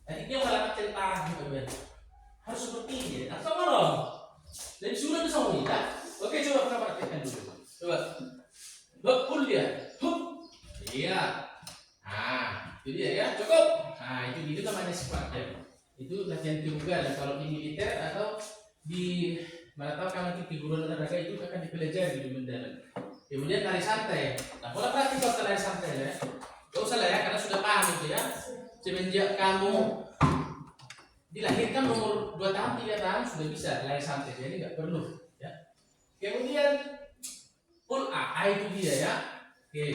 Nanti dia malah centang gitu. Harus seperti ini. Nah, sama dong. Dan sudah bisa kita. Oke, coba kita praktekkan dulu. Coba. Pull dia. Hup. Iya. Nah, itu dia ya. Cukup. Nah, itu namanya squat ya. Itu latihan tunggal kalau di militer atau di mana tahu kalau di keguruan olahraga itu akan dipelajari di mendalam. Kemudian lari santai. Nah, pola praktik kalau lari santai ya. Gak usah lah ya, karena sudah paham itu ya. Semenjak kamu dilahirkan umur 2 tahun, 3 tahun sudah bisa lari santai, jadi nggak perlu ya. Kemudian pull up, itu dia ya. Oke.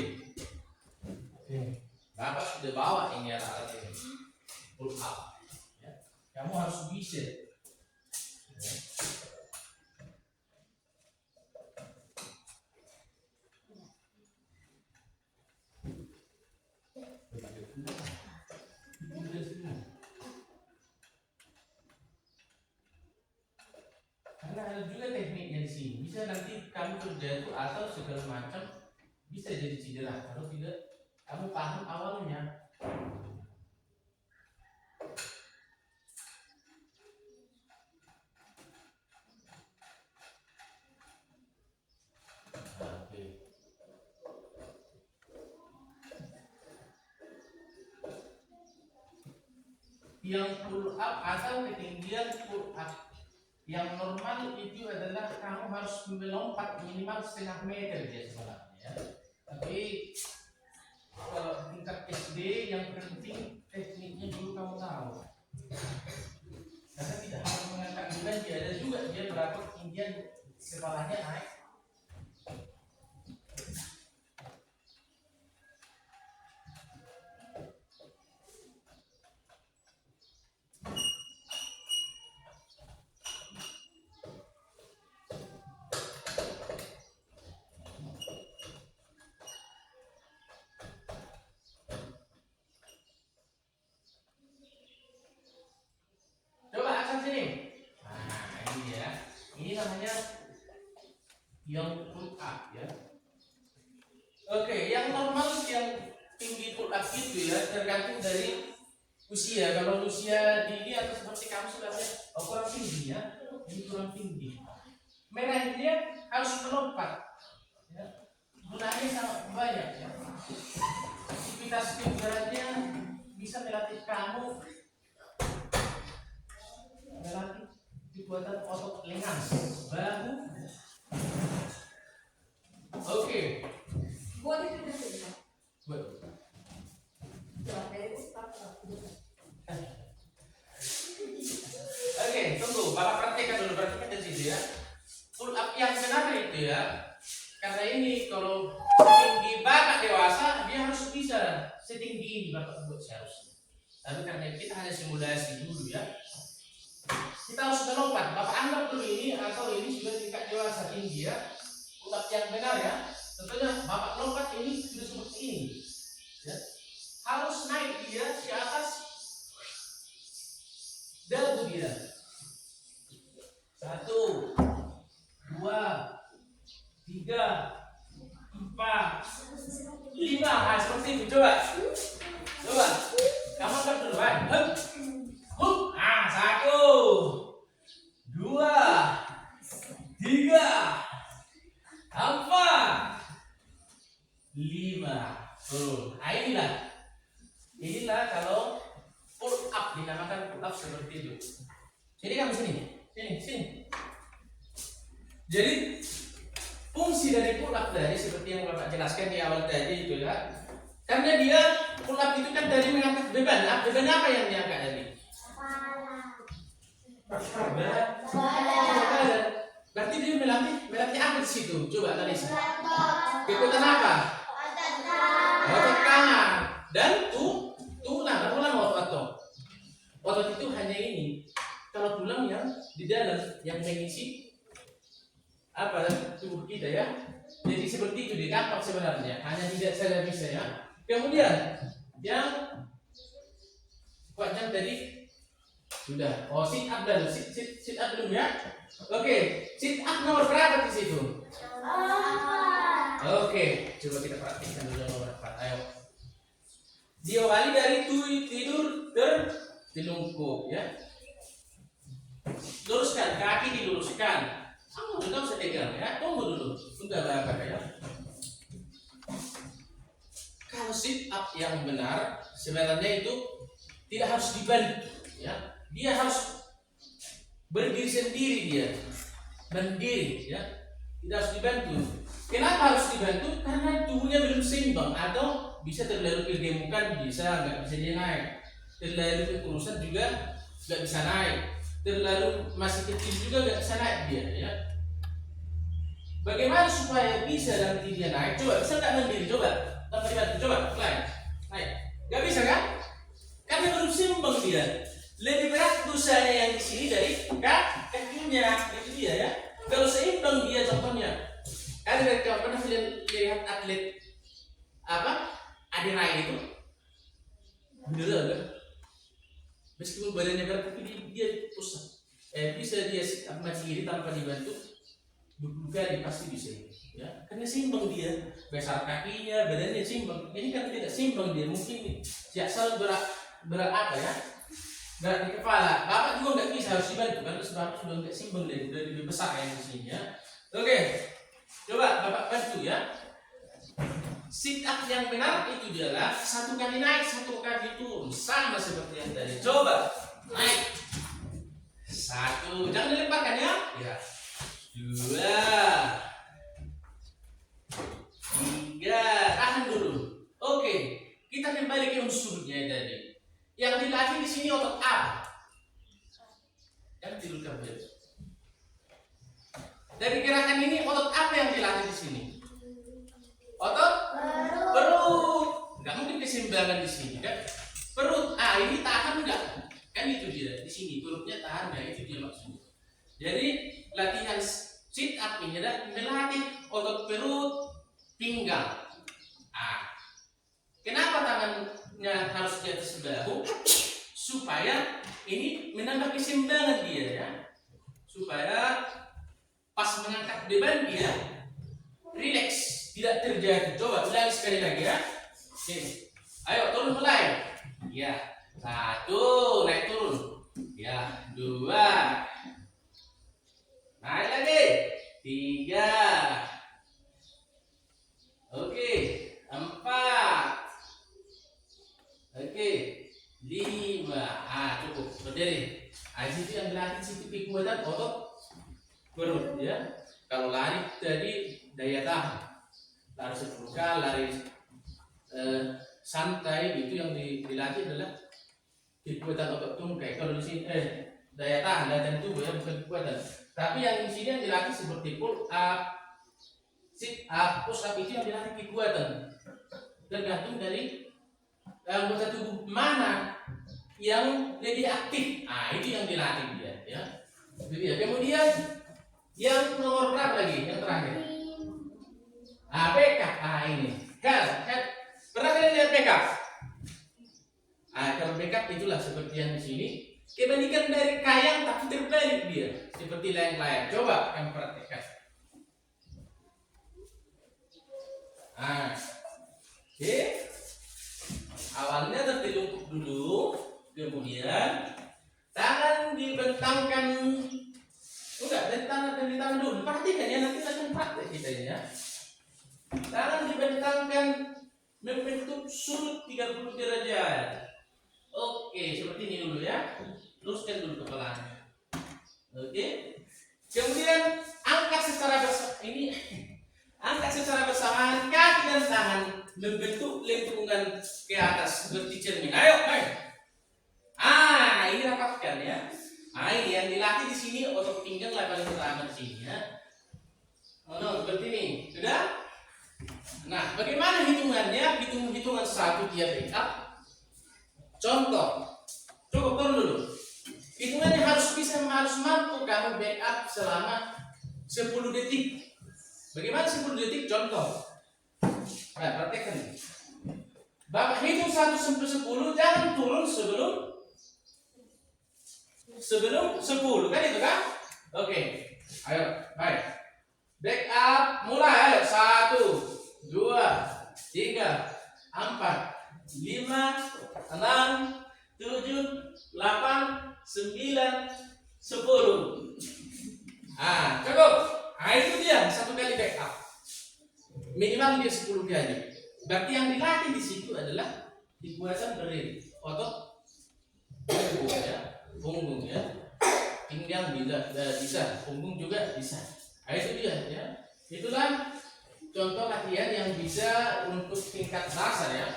Bapak sudah bawa ini alat ini. Pull up. Kamu harus bisa. Karena ada juga tekniknya di sini. Bisa nanti kamu terjatuh atau segala macam bisa jadi cedera kalau tidak kamu paham awalnya. Yang pull up atau ketinggian pull up yang normal itu adalah kamu harus melompat minimal 0,5 meter dia sebenarnya ya. Tapi kalau tingkat SD yang penting tekniknya dulu kamu tahu, karena tidak harus mengangkat beban, dia ada juga dia berapa ketinggian kepalanya naik. usia. Kalau usia dini atau seperti kamu sebenarnya kurang tinggi ya, ini kurang tinggi. Merah dia harus melompat, ya. Gunanya sangat banyak ya. Aktivitas pikirannya bisa melatih kamu melatih kekuatan otot lengan, bahu. Oke. Buat itu juga. Buat. Oke, tunggu. Bapak praktekkan dulu, praktekkan dari situ ya. Pull up yang benar itu ya. Karena ini kalau tinggi bapak dewasa, dia harus bisa setinggi ini bapak buat seharusnya. Tapi karena kita hanya simulasi dulu ya, kita harus melompat. Bapak anggap dulu ini atau ini sudah tingkat dewasa tinggi ya. Pull up yang benar ya. Tentunya bapak lompat ini sudah seperti ini. Ya. Harus naik dia ke atas dagu dia. 1, 2, 3, 4, 5. Nah, seperti itu. Coba. Kamu angkat dulu kan? Hup. Nah, 1, 2, 3, 4, 5. Tuh. Nah, inilah kalau pull up, dinamakan pull up seperti itu. Jadi kamu sini. Jadi fungsi dari pull up tadi seperti yang Bapak jelaskan di awal tadi itu ya. Karena dia pull up itu kan dari mengangkat beban. Beban apa yang diangkat tadi? Beban. Berarti dia melatih apa di situ? Coba tadi. Kekuatan apa? Otot kanan. Dan tulang otot. Otot itu hanya ini. Kalau tulang yang di dalam yang mengisi tubuh kita ya. Jadi seperti itu ditampak sebenarnya. Hanya tidak saja bisa ya. Kemudian yang kuatnya tadi sudah. Oh, sit up dulu. Sit up dulu ya. Oke, sit up nomor berapa di situ? Oke, coba kita praktikkan dulu nomor 4. Ayo. Diawali dari tidur tertelungkup ya. Luruskan kaki, diluruskan. Kamu juga bisa pegang ya. Tunggu dulu. Sudah berapa ya? Kalau sit up yang benar sebenarnya itu tidak harus dibantu ya. Dia harus berdiri sendiri dia. Berdiri ya. Tidak harus dibantu. Kenapa harus dibantu? Karena tubuhnya belum seimbang atau bisa terlalu kegemukan, nggak bisa dia naik. Terlalu kekurusan juga nggak bisa naik. Terlalu masih kecil juga nggak bisa naik dia ya. Bagaimana supaya bisa nanti dia naik? Coba bisa nggak mandiri? Coba tanpa dibantu, coba naik. Nggak bisa kan? Karena belum seimbang dia. Lebih berat dosanya yang di sini dari kakinya, itu dia ya. Kalau seimbang dia contohnya. Kan mereka pernah lihat atlet Adi itu beneran kan? Meskipun badannya berat tapi dia pusat. Bisa dia sit up mandiri tanpa dibantu 20 kali pasti bisa ya. Karena seimbang dia, besar kakinya, badannya seimbang. Ini kan tidak seimbang dia, mungkin asal berat apa ya? Berat di kepala. Bapak juga nggak bisa, harus dibantu karena Bapak sudah nggak seimbang dia, sudah lebih besar yang di sini ya. Oke. Coba Bapak bantu ya. Sit up yang benar itu adalah 1 kali naik, 1 kali turun, sama seperti yang tadi. Coba naik. 1, jangan dilemparkan ya. 2, 3, tahan dulu. Oke, kita kembali ke unsurnya tadi. Yang dilatih di sini otot apa? Yang tidurkan dulu. Dari gerakan ini otot apa yang dilatih di sini? Otot perut. Nggak mungkin keseimbangan di sini kan? Perut. Ini tahan nggak? Kan itu dia di sini perutnya tahan nggak? Itu dia maksudnya. Jadi latihan sit up ini adalah melatih otot perut, pinggang. Kenapa tangannya harus di atas bahu? Supaya ini menambah keseimbangan dia ya. Supaya pas mengangkat beban dia rileks, tidak terjadi. Coba ulangi sekali lagi ya. Oke. Ayo turun mulai. Ya. 1, naik turun. Ya, 2. Naik lagi. 3. Oke, 4. Oke, 5. Cukup. Berdiri. Itu yang dilatih situ kekuatan otot perut ya. Kalau lari tadi daya tahan. Lari 10 kali, lari santai, itu yang dilatih adalah kekuatan otot tungkai. Kalau di sini daya tahan dan tubuh ya, bukan kekuatan. Tapi yang di sini yang dilatih seperti pull up, sit up, push up, itu yang dilatih kekuatan. Tergantung dari anggota tubuh mana yang lebih aktif. Itu yang dilatih dia ya. Itu dia. Kemudian yang nomor berapa lagi? Yang terakhir. PK. Ini. Pernah kalian lihat PK? Kalau backup itulah seperti yang di sini. Kebalikan dari kayang tapi terbalik dia, seperti layang-layang. Coba kamu praktekkan. Oke. Awalnya tertelungkup dulu, kemudian tangan dibentangkan. Enggak, dari tangan dulu. Perhatikan ya, nanti akan praktek kita ya. Tangan dibentangkan membentuk sudut 30 derajat. Oke, seperti ini dulu ya. Luruskan dulu kepalanya. Oke. Kemudian angkat secara bersamaan kaki dan tangan membentuk lengkungan ke atas seperti cermin. Ayo. Ini rapatkan ya. Ini yang dilatih di sini otot pinggang lah paling utama di sini ya. Seperti ini. Sudah? Nah, bagaimana hitungannya? Hitungan 1 dia backup. Contoh, cukup turun dulu. Hitungannya harus mampu kamu backup selama 10 detik. Bagaimana 10 detik? Contoh. Praktekkan. Bapak hitung 1 sampai 10, jangan turun sebelum 10. Kan itu kan? Oke. Ayo, baik. Backup mulai. Ayo. 1, 2, 3, 4, 5, 6, 7, 8, 9, 10. Cukup. Itu dia 1 kali backup. Minimal dia 10 kali. Berarti yang dilatih di situ adalah kekuatan berdiri, otot punggung ya, pinggang bisa, punggung juga bisa. Itu dia ya. Itulah contoh latihan yang bisa untuk tingkat dasar ya,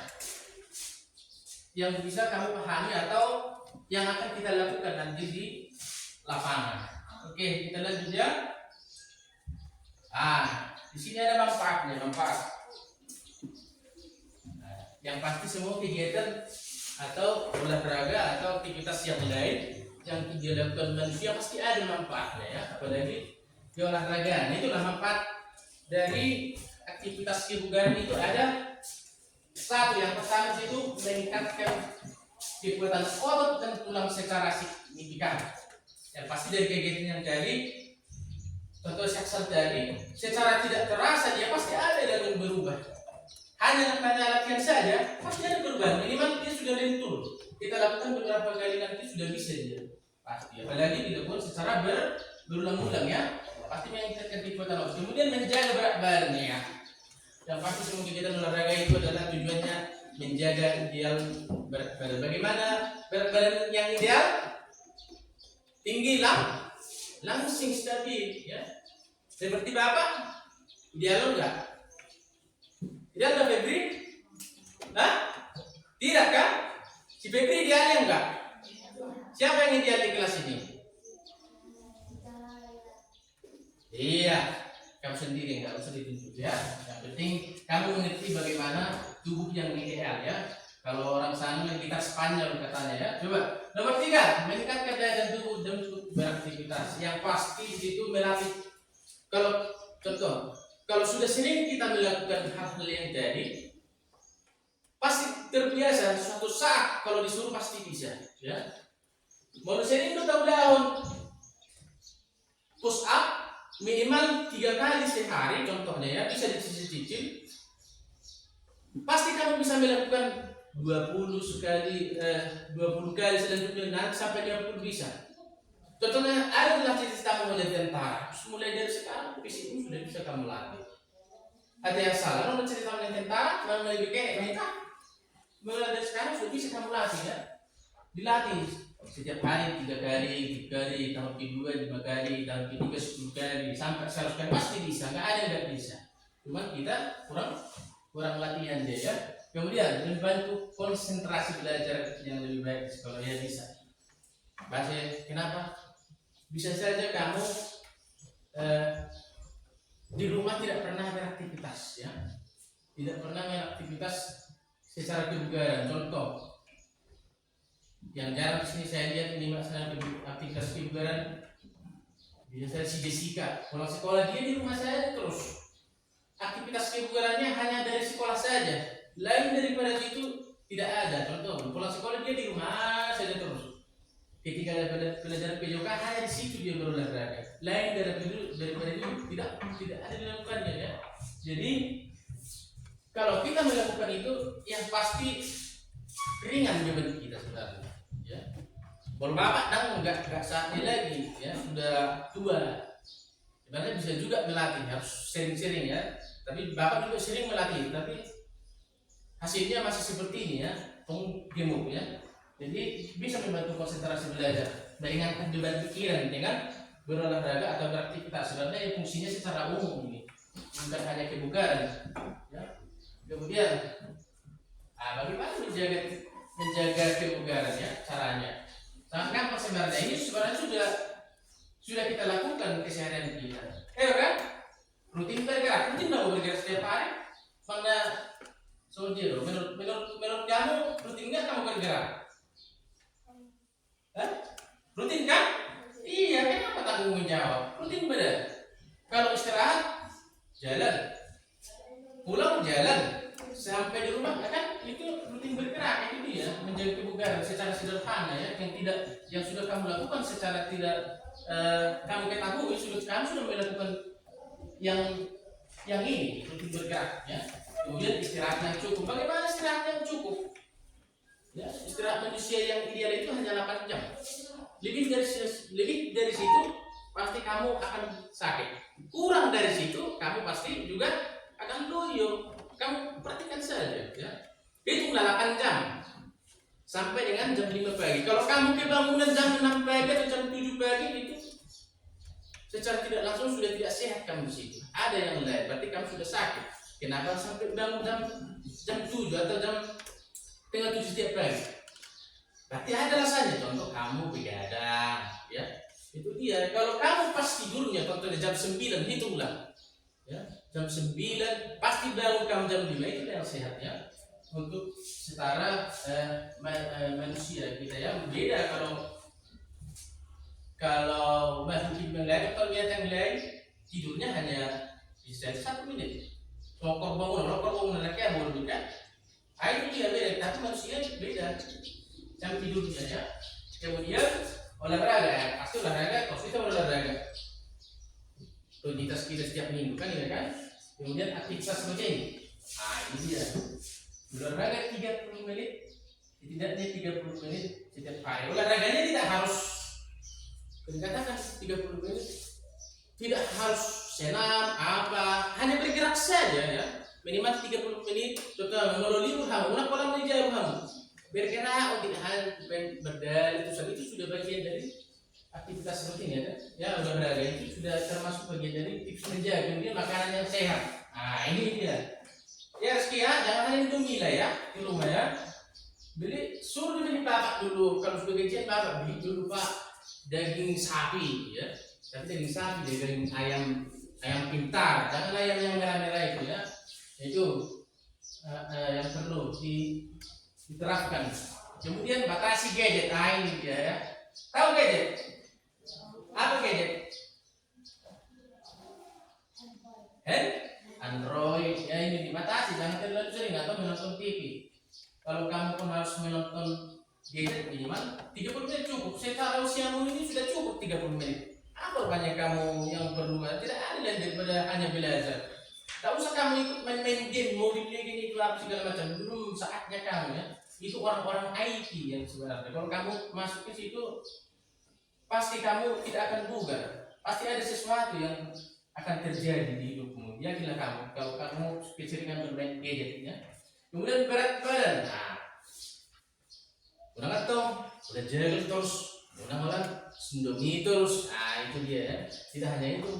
yang bisa kamu pahami atau yang akan kita lakukan nanti di lapangan. Oke, kita lanjut ya. Di sini ada manfaat. Yang pasti semua kegiatan atau olahraga atau aktivitas yang lain yang dilakukan manusia pasti ada manfaatnya ya, apalagi di olahraga. Itulah manfaat dari aktivitas kebugaran itu ada. Yang pertama itu meningkatkan kekuatan otot dan tulang secara signifikan. Yang pasti dari kegiatan yang tadi, contoh saksal tadi, secara tidak terasa dia pasti ada yang berubah. Hanya karena latihan saja pasti ada perubahan. Minimal dia sudah lentur. Kita lakukan beberapa kali nanti sudah bisa dia pasti. Apalagi dilakukan secara berulang-ulang ya, pasti meningkatkan kekuatan otot. Kemudian menjaga berat badannya ya. Yang pasti semua kegiatan olahraga itu adalah tujuannya menjaga ideal berat badan. Bagaimana berat badan yang ideal? Tinggi, langsing, stabil ya. Seperti Bapak, ideal enggak? Ideal enggak Febri? Tidak kan? Si Febri idealnya enggak? Siapa yang ideal di kelas ini? Iya, kamu sendiri, enggak usah ditunjuk ya. Yang penting kamu mengerti bagaimana tubuh yang ideal ya. Kalau orang sana yang gitar Spanyol katanya ya. Coba nomor 3, meningkatkan daya tahan tubuh dan beraktivitas. Yang pasti di situ melatih. Kalau contoh, kalau sudah sering kita melakukan hal-hal yang tadi, pasti terbiasa. Suatu saat kalau disuruh pasti bisa ya. Mau sering itu tahu daun push up minimal 3 kali sehari contohnya ya, bisa dicicil. Pasti kamu bisa melakukan 20 sekali 20 kali selanjutnya nanti sampai 50 bisa. Contohnya ada latih kamu menjadi tentara, mulai dari sekarang fisikmu sudah bisa kamu latih. Ada yang salah, kalau cerita menjadi tentara, mau lebih kayak mereka. Mulai dari sekarang sudah bisa kamu latih ya. Dilatih setiap hari 3 kali, tahun kedua 5 kali, tahun ketiga 10 kali, sampai 100 kali pasti bisa. Nggak ada yang nggak bisa. Cuman kita kurang latihan dia ya. Kemudian membantu konsentrasi belajar yang lebih baik di sekolah ya bisa. Bahasa kenapa? Bisa saja kamu di rumah tidak pernah beraktivitas ya, tidak pernah beraktivitas secara kebugaran. Contoh yang jarang di sini saya lihat ini masalah aktivitas kebugaran. Biasanya si Jessica pulang sekolah dia di rumah saja terus. Aktivitas kebugarannya hanya dari sekolah saja. Lain daripada itu tidak ada. Contoh pulang sekolah dia di rumah saja terus. Ketika ada pelajaran PJK hanya di situ dia berolahraga. Lain daripada itu tidak ada dilakukannya ya. Jadi kalau kita melakukan itu yang pasti ringan beban kita sebenarnya. Ya. Kalau bapak nggak saatnya lagi ya sudah tua. Sebenarnya bisa juga melatih harus sering-sering ya. Tapi bapak juga sering melatih tapi hasilnya masih seperti ini ya, gemuk ya. Jadi bisa membantu konsentrasi belajar, meringankan beban pikiran dengan berolahraga atau beraktivitas. Sebenarnya yang fungsinya secara umum ini, bukan hanya kebugaran. Ya. Kemudian, bagaimana menjaga kebugaran ya caranya? Sangat gampang sebenarnya. Ini sebenarnya sudah kita lakukan keseharian kita. Kan? Rutin bergerak, rutin mau bergerak setiap hari. Mana Sojero, menurut kamu rutin nggak kamu bergerak? Rutin kan? Iya, kenapa tanggung jawab? Rutin benar. Kalau istirahat, jalan. Pulang jalan. Sampai di rumah kan itu rutin bergerak. Itu dia menjaga kebugaran secara sederhana ya, yang sudah kamu lakukan secara tidak kamu ketahui kamu sudah melakukan yang ini rutin bergerak ya. Kemudian istirahat yang cukup. Bagaimana istirahat yang cukup? Ya, istirahat manusia yang ideal itu hanya 8 jam. Lebih dari situ pasti kamu akan sakit. Kurang dari situ kamu pasti juga akan loyo. Kamu perhatikan saja ya. Hitunglah 8 jam sampai dengan jam 5 pagi. Kalau kamu kebangunan jam 6 pagi atau jam 7 pagi itu secara tidak langsung sudah tidak sehat kamu di situ. Ada yang lain, berarti kamu sudah sakit. Kenapa sampai bangun jam 7 atau jam setengah 7 setiap pagi? Berarti ada alasannya. Contoh kamu begadang, ya itu dia. Kalau kamu pas tidurnya, contohnya jam 9, hitunglah, ya jam 9 pasti bangun kamu jam 5 itu yang sehat ya. Untuk setara manusia kita ya beda kalau makhluk hidup yang lain atau binatang lain tidurnya hanya bisa 1 menit. Rokok bangun lagi ya boleh kan? Itu dia beda, tapi manusia beda. Jam tidurnya ya. Kemudian olahraga ya, pasti olahraga. Kalau kita olahraga, rutinitas kita setiap minggu kan, ya kan? Kemudian aktivitas seperti ini. Ini dia. Olahraga 30 menit, setidaknya 30 menit setiap hari. Olahraganya tidak harus, dikatakan 30 menit, tidak harus senam hanya bergerak saja ya. Minimal 30 menit. Contoh melalui hamu, kolam meja hamu. Bergerak untuk berdal itu sudah bagian dari aktivitas seperti ini ya. Ya olahraga itu sudah termasuk bagian dari tips menjaga kemudian makanan yang sehat. Ini dia. Ya Rizky ya, jangan hanya Indomie lah ya di rumah ya. Suruh beli bapak dulu, kalau sudah gajian bapak beli dulu pak daging sapi ya. Tapi daging sapi, daging ayam pintar, jangan ayam yang merah-merah itu ya. Itu yang perlu diterapkan. Kemudian batasi gadget. Ini dia ya. Tahu gadget? Apa gadget? Android. Ya ini dibatasi, jangan terlalu sering atau menonton TV. Kalau kamu pun harus menonton gadget minimal 30 menit cukup. Secara usiamu ini sudah cukup 30 menit. Apa banyak kamu yang perlu? Tidak ada daripada hanya belajar. Tak usah kamu ikut main game, mau dipilih gini itu apa segala macam. Belum saatnya kamu ya. itu orang-orang IT yang sebenarnya. Kalau kamu masuk ke situ, pasti kamu tidak akan bugar. Pasti ada sesuatu yang akan terjadi di hidupmu. Yakinlah kamu, kalau kamu keseringan bermain gadget, ya. Kemudian berat badan, nah, udah ngetong, udah jalan terus, udah malah sendomi terus, nah itu dia ya. Tidak hanya itu,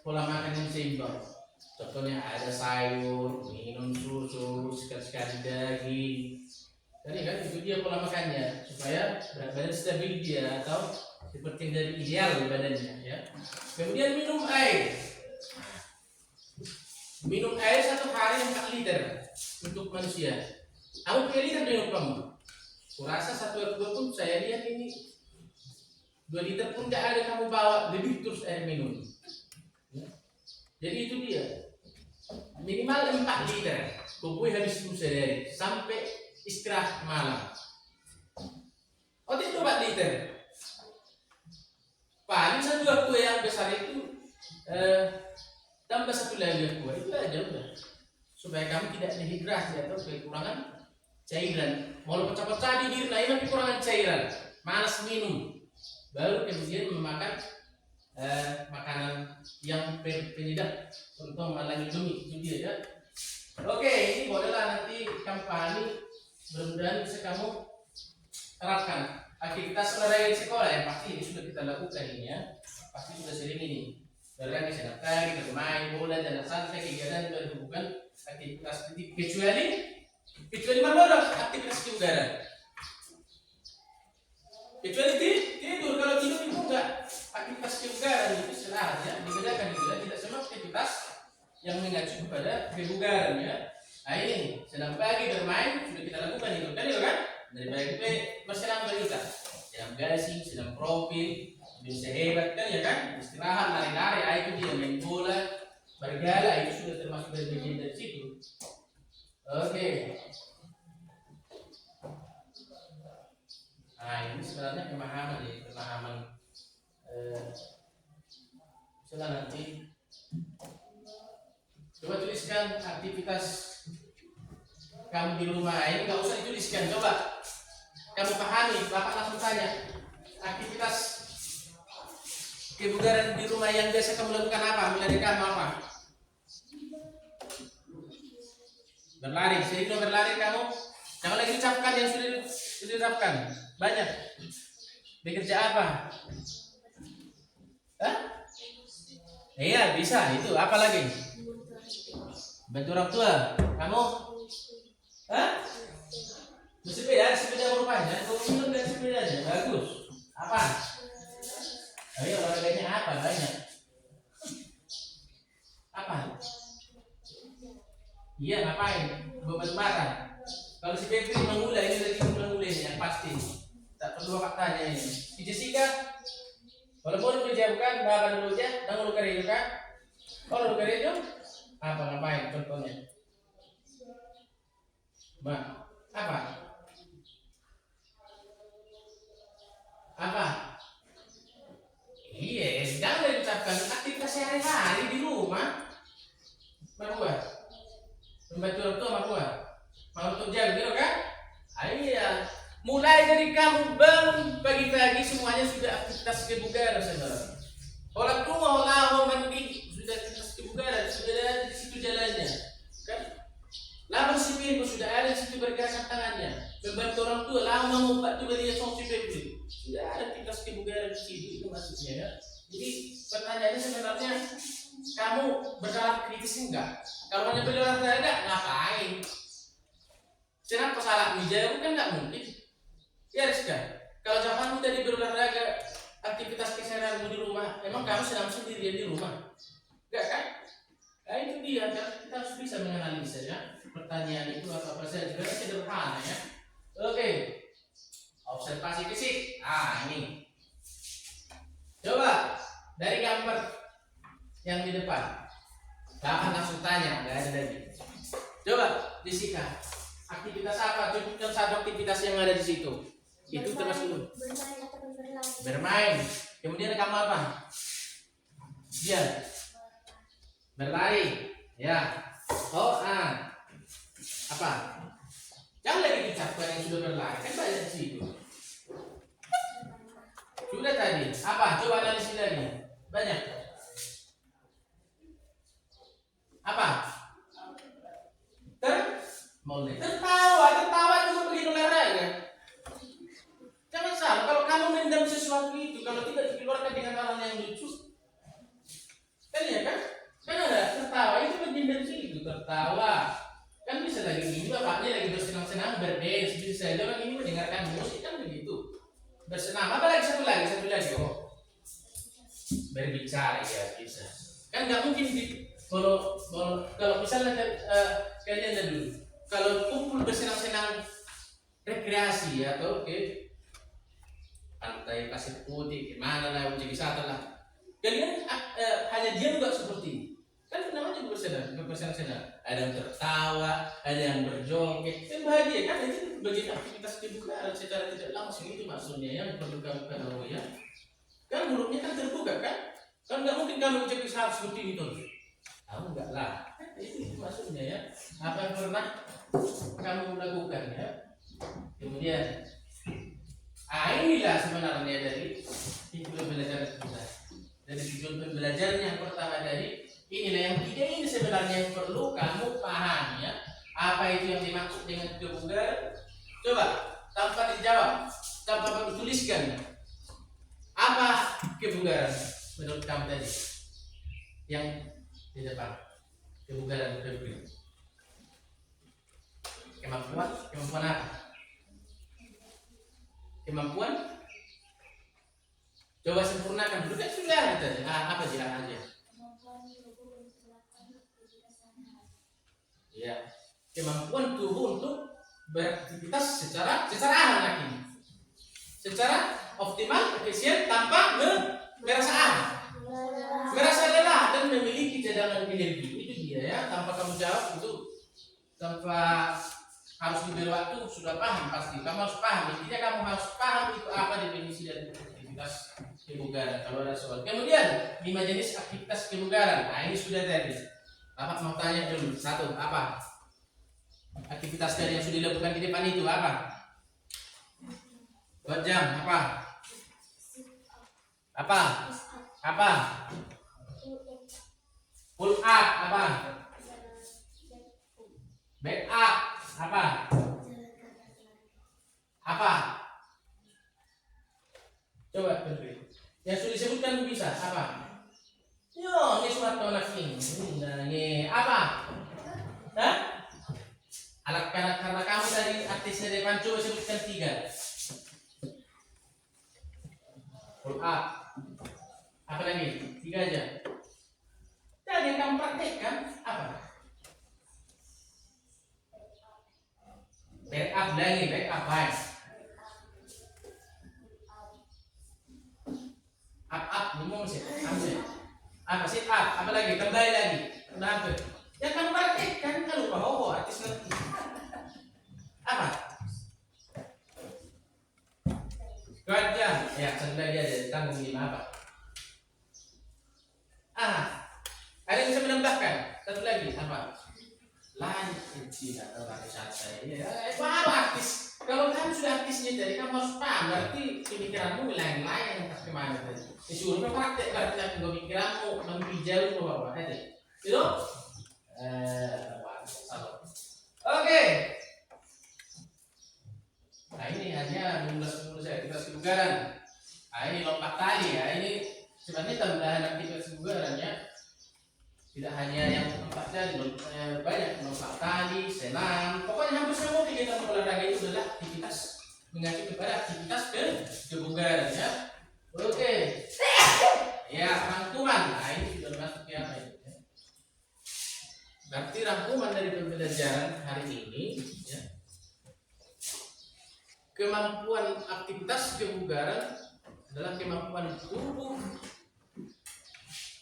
pola makan yang seimbang. Contohnya ada sayur, minum susu, sekali-sekali daging. Tadi kan itu dia pola makannya supaya berat badan stabil dia atau seperti yang dari ideal badannya ya. Kemudian minum air. Minum air 1 hari 4 liter untuk manusia. Kamu berapa liter minum kamu? Kurasa 1 atau 2 pun saya lihat ini 2 liter pun tidak ada kamu bawa lebih terus air minum. Ya. Jadi itu dia. Minimal 4 liter. Tubuh habis itu sehari sampai istirahat malam. Oh itu 4 liter. Paling 1 aqua yang besar itu tambah 1 lagi aqua itu aja udah. Supaya kamu tidak dehidrasi atau kekurangan cairan. Mau pecah-pecah di diri tapi kekurangan cairan, malas minum. Baru kemudian memakan makanan yang penyedap untuk mengurangi demi itu dia ya. Oke, ini bolehlah nanti kamu pahami. Mudah-mudahan bisa kamu terapkan. Aktivitas olahraga di sekolah yang pasti ini sudah kita lakukan ini ya. Pasti sudah sering ini. Berlari, senam pagi, bermain bola, dan santai kegiatan berhubungan aktivitas fisik kecuali mana aktivitas kebugaran. Kecuali tidur, kalau tidur itu enggak aktivitas kebugaran itu istirahat ya. Dibedakan juga tidak semua aktivitas yang mengacu kepada kebugaran ya. Nah ini senam pagi bermain sudah kita lakukan itu kan? Dari pagi bersenam berita, senam gasing, senam profil, bisa hebat kan ya kan? Istirahat, lari-lari, itu dia main bola, bergala itu sudah termasuk bagian dari situ. Oke. Nah ini sebenarnya pemahaman ya, misalnya nanti coba tuliskan aktivitas kamu di rumah ini, nggak usah dituliskan, coba kamu pahami, bapak langsung tanya aktivitas kebugaran di rumah yang biasa kamu lakukan apa, mulai dari kamu apa? Berlari, sering berlari kamu, jangan lagi ucapkan yang sudah diucapkan, banyak. Bekerja apa? Hah? Iya bisa, itu apa lagi? Bantu orang tua, kamu? Hah? Sepeda rupanya, kamu minum dari sepedanya, bagus. Apa? Ayo olahraganya apa? Banyak. Apa? Iya ngapain? Buat batu. Kalau si Febri mengulai ini lagi mengulai yang pasti. Tak perlu bapak tanya ini. Si Jessica, walaupun dijawabkan, bapak dulu aja, dan lu kerja kan? Kalau lu kerja apa ngapain contohnya? Mbak, apa? Apa? Iya, jangan diucapkan aktivitas sehari-hari di rumah. Berbuat, membantu orang tua berbuat, mau untuk jaga, gitu kan? Iya, mulai dari kamu bangun pagi-pagi semuanya sudah aktivitas kebugaran sebenarnya. Orang tua, orang mandi sudah aktivitas kebugaran, sudah ada di situ jalannya, kan? Lama si Firman sudah ada di situ bergerak tangannya, membantu orang tua, lama mengumpat juga dia song si Firman. Sudah ada aktivitas kebugaran di situ, itu maksudnya ya. Jadi pertanyaannya sebenarnya kamu berjalan kritis enggak? Kalau hanya berolahraga ngapain? Kenapa salah menjawab kan nggak mungkin? Ya Rizka, kalau zamanmu tadi berolahraga aktivitas keseharianmu di rumah, emang kamu sedang sendirian di rumah? Enggak kan? Nah itu dia, kita harus bisa menganalisa ya. Pertanyaan itu apa saja juga sederhana ya. Oke. Observasi fisik. Ah ini. Coba dari gambar yang di depan. Bapak langsung tanya, nggak ada lagi. Coba Jessica, aktivitas apa? Tunjukkan satu aktivitas yang ada di situ. Itu termasuk bermain atau berlari. bermain. Kemudian kamu apa? Iya. Berlari. Ya. Oh, apa? Jangan lagi diucapkan yang sudah berlari, kan banyak di situ. Sudah tadi, apa? Coba analisis lagi. Banyak. Apa? Tertawa juga begitu olahraga. Jangan salah, kalau kamu mendam sesuatu itu, kalau tidak dikeluarkan dengan hal yang lucu, kan ya kan? Kan ada tertawa itu mendam itu tertawa. Kan bisa lagi ini bapaknya lagi bersenang-senang berdance, bisa saja orang ini mendengarkan musik kan begitu. Bersenang, apalagi satu lagi, oh berbicara ya bisa. Kan nggak mungkin kalau misalnya kalian lihat dulu, kalau kumpul bersenang-senang rekreasi atau ke pantai pasir putih, kemana lah, uji wisata lah, kalian hanya diam nggak seperti ini. Kan namanya juga bersenang-senang. Ada yang tertawa, ada yang berjoget, kan bahagia kan? Itu bagian aktivitas kebugaran secara tidak langsung itu maksudnya yang perlu kamu ketahui ya. Kan mulutnya kan terbuka kan? Kan nggak mungkin kamu ucap harus seperti ini tuh. Kamu enggak lah. Itu maksudnya ya. Apa yang pernah kamu lakukan ya? Kemudian, inilah sebenarnya dari tujuan belajar kita. Dari tujuan pembelajaran yang pertama dari inilah yang tiga ini sebenarnya yang perlu kamu pahami ya. Apa itu yang dimaksud dengan kebugaran? Coba tanpa dijawab, tanpa kamu tuliskan. Apa kebugaran menurut kamu tadi? Yang di depan kebugaran berpikir. Kemampuan apa? Kemampuan? Coba sempurnakan dulu kan sudah tadi. Apa aja? Ya, kemampuan tubuh untuk beraktivitas secara aman ini, secara optimal, efisien, tanpa merasa lelah dan memiliki cadangan energi. Itu dia ya, tanpa kamu jawab itu, tanpa harus diberi waktu sudah paham pasti. Kamu harus paham. Intinya kamu harus paham itu apa definisi dari aktivitas kebugaran. Kalau ada soal. Kemudian 5 jenis aktivitas kebugaran. Nah ini sudah tadi. Bapak mau tanya dulu, satu apa? Aktivitas tadi yang sudah dilakukan di depan itu apa? 2 jam apa? Apa? Pull up apa? Back up apa? Coba beri. Yang sudah disebutkan bisa apa? Yo, ini suatu anak ini apa? Hah? Alat karena kamu tadi artisnya depan, coba sebutkan 3. Pull up. Apa lagi? 3 aja. Tadi yang kamu praktekkan apa? Back up lagi, back up baik. Up, ngomong sih. Apa sit up? Apa lagi? Kembali lagi. Udah hampir. Yang kamu praktekkan kan lupa artis nanti. Apa? Gajah. Ya, sebenarnya dia ada tanggung jawab apa? Ada yang bisa menambahkan? Satu lagi apa? Lain tidak terlalu santai. Ya, baru artis. Kalau kamu sudah artisnya jadi kamu harus paham. Berarti pemikiranmu lain-lain entah kemana tadi. Disuruh praktek berarti pemikiranmu menghijau ke bawah tadi. Itu? Oke. Nah ini hanya mulus aktivitas kebugaran. Nah ini lompat tali ya. Ini sebenarnya tambahan aktivitas kebugaran ya. Tidak hanya yang lompat tali, banyak lompat tali, senam. Pokoknya hampir semua kegiatan olahraga itu adalah aktivitas mengacu kepada aktivitas kebugaran ya. Oke. Ya rangkuman. Nah ini sudah masuk ya apa itu? Berarti rangkuman dari pembelajaran hari ini ya. Kemampuan aktivitas kebugaran adalah kemampuan tubuh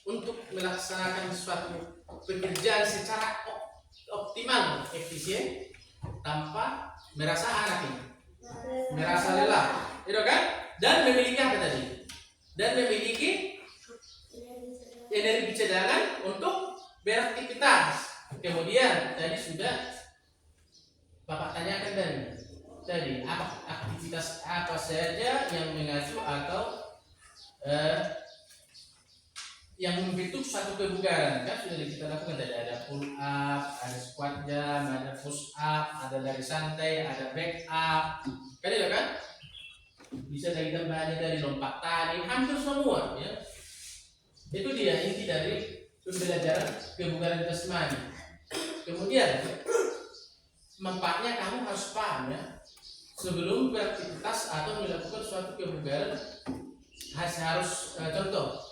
untuk melaksanakan suatu pekerjaan secara optimal, efisien, tanpa merasa merasa lelah, itu kan? Dan memiliki apa tadi? Dan memiliki energi cadangan untuk beraktivitas. Kemudian tadi sudah Bapak tanyakan tadi apa aktivitas apa saja yang mengacu atau yang membentuk suatu kebugaran, kan sudah kita lakukan tadi, ada pull up, ada squat jam, ada push up, ada lari santai, ada back up, kan itu kan? Bisa dari tambahannya dari lompat tali, hampir semua ya. Itu dia inti dari pembelajaran kebugaran jasmani. Kemudian manfaatnya kamu harus paham ya. Sebelum beraktivitas atau melakukan suatu kebugaran harus contoh.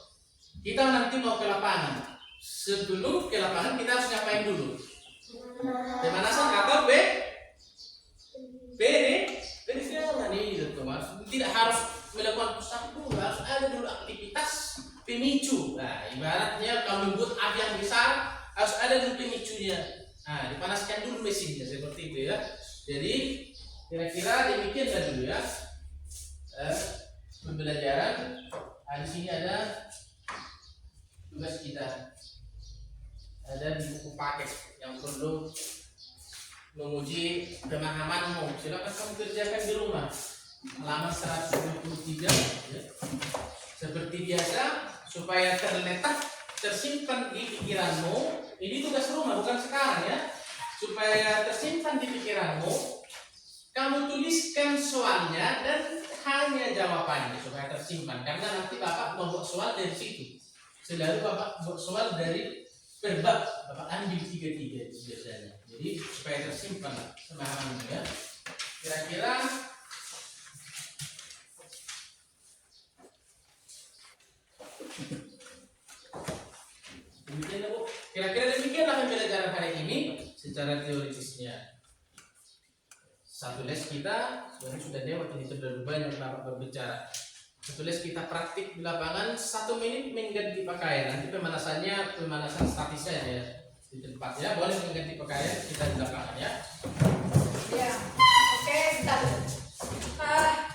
Kita nanti mau ke lapangan. Sebelum ke lapangan kita harus ngapain dulu? Pemanasan atau peregangan ini gitu Mas. Tidak harus melakukan push up dulu, harus ada dulu aktivitas pemicu. Nah, ibaratnya kalau membuat api yang besar harus ada dulu pemicunya. Nah, dipanaskan dulu mesinnya seperti itu ya. Jadi kira-kira demikian dulu ya pembelajaran. Di sini ada tugas kita, ada di buku paket yang perlu menguji pemahamanmu. Silakan kamu kerjakan di rumah, halaman 123 ya. Seperti biasa supaya tersimpan di pikiranmu. Ini tugas rumah bukan sekarang ya. Supaya tersimpan di pikiranmu, kamu tuliskan soalnya dan hanya jawabannya supaya tersimpan. Karena nanti Bapak membuat soal dari situ. Selalu Bapak buat soal dari perbab. Bapak ambil 3-3 biasanya. Jadi supaya tersimpan pemahamannya ya. Kira-kira demikian Bu. Kira-kira demikianlah pembelajaran hari ini secara teoritisnya. Satu les kita sebenarnya sudah lewat, ini terlalu banyak Bapak berbicara. Satu les kita praktik di lapangan 1 menit mengganti pakaian. Nanti pemanasan statis saja ya di tempat ya. Boleh mengganti pakaian kita di lapangan ya. Ya, oke, bentar.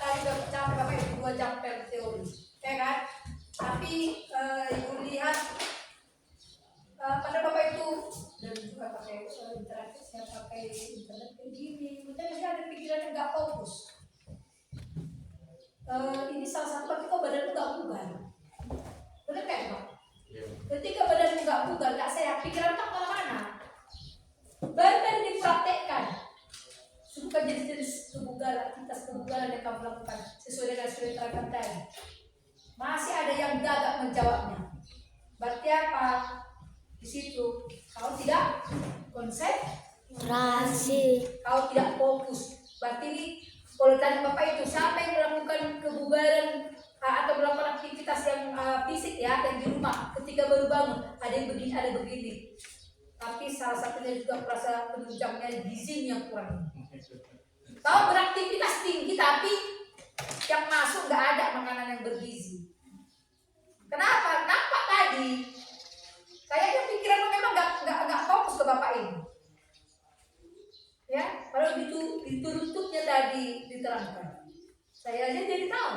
Tadi udah capek Bapak Ibu 2 jam per teori, ya kan? Tapi Ibu lihat pada Bapak itu dan juga pakai interaktif, saya pakai internet kayak gini, mungkin ada pikiran yang nggak fokus. Ini salah satu berarti kok badan nggak bugar, benar kan Pak? Ketika badan nggak bugar, nggak sehat, pikiran tak kemana-mana. Bahkan dipraktekkan, bukan jenis-jenis kebugaran, aktivitas kebugaran yang kamu lakukan sesuai dengan sudah diterangkan tadi. Masih ada yang gagap menjawabnya. Berarti apa? Di situ kau tidak konsentrasi, kau tidak fokus. Berarti ini kalau tadi Bapak itu siapa yang melakukan kebugaran atau melakukan aktivitas yang fisik ya, yang di rumah ketika baru bangun ada yang begini ada begini. Tapi salah satunya juga merasa penunjangnya gizi yang kurang. Kau beraktivitas tinggi tapi yang masuk nggak ada makanan yang bergizi. Kenapa? Nampak tadi. Kayaknya pikiran memang nggak fokus ke Bapak ini. Ya, kalau dituntutnya tadi diterangkan. Saya aja jadi tahu.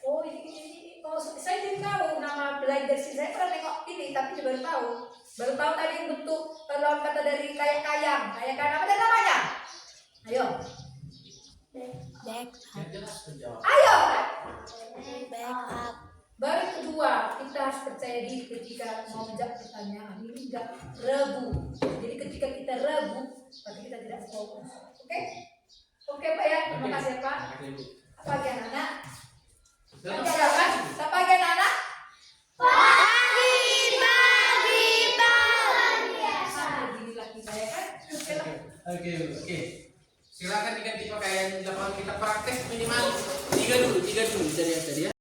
Oh ini oh, saya jadi tahu nama belajar sih. Saya pernah nengok ini tapi baru tahu tadi yang bentuk kalau kata dari kayak kayang apa dan namanya? Ayo. Back up. Ayo. Back up. Baru kedua, kita harus percaya diri ketika mau menjawab pertanyaan. Ini enggak ragu. Jadi ketika kita ragu, berarti kita tidak fokus. Oke? Oke Pak ya, terima kasih Pak. Apa lagi anak-anak? Apa lagi anak-anak? Begini lagi saya kan. Oke. Silakan diganti pakaian di lapangan, kita praktek minimal 3 dulu dari yang tadi ya.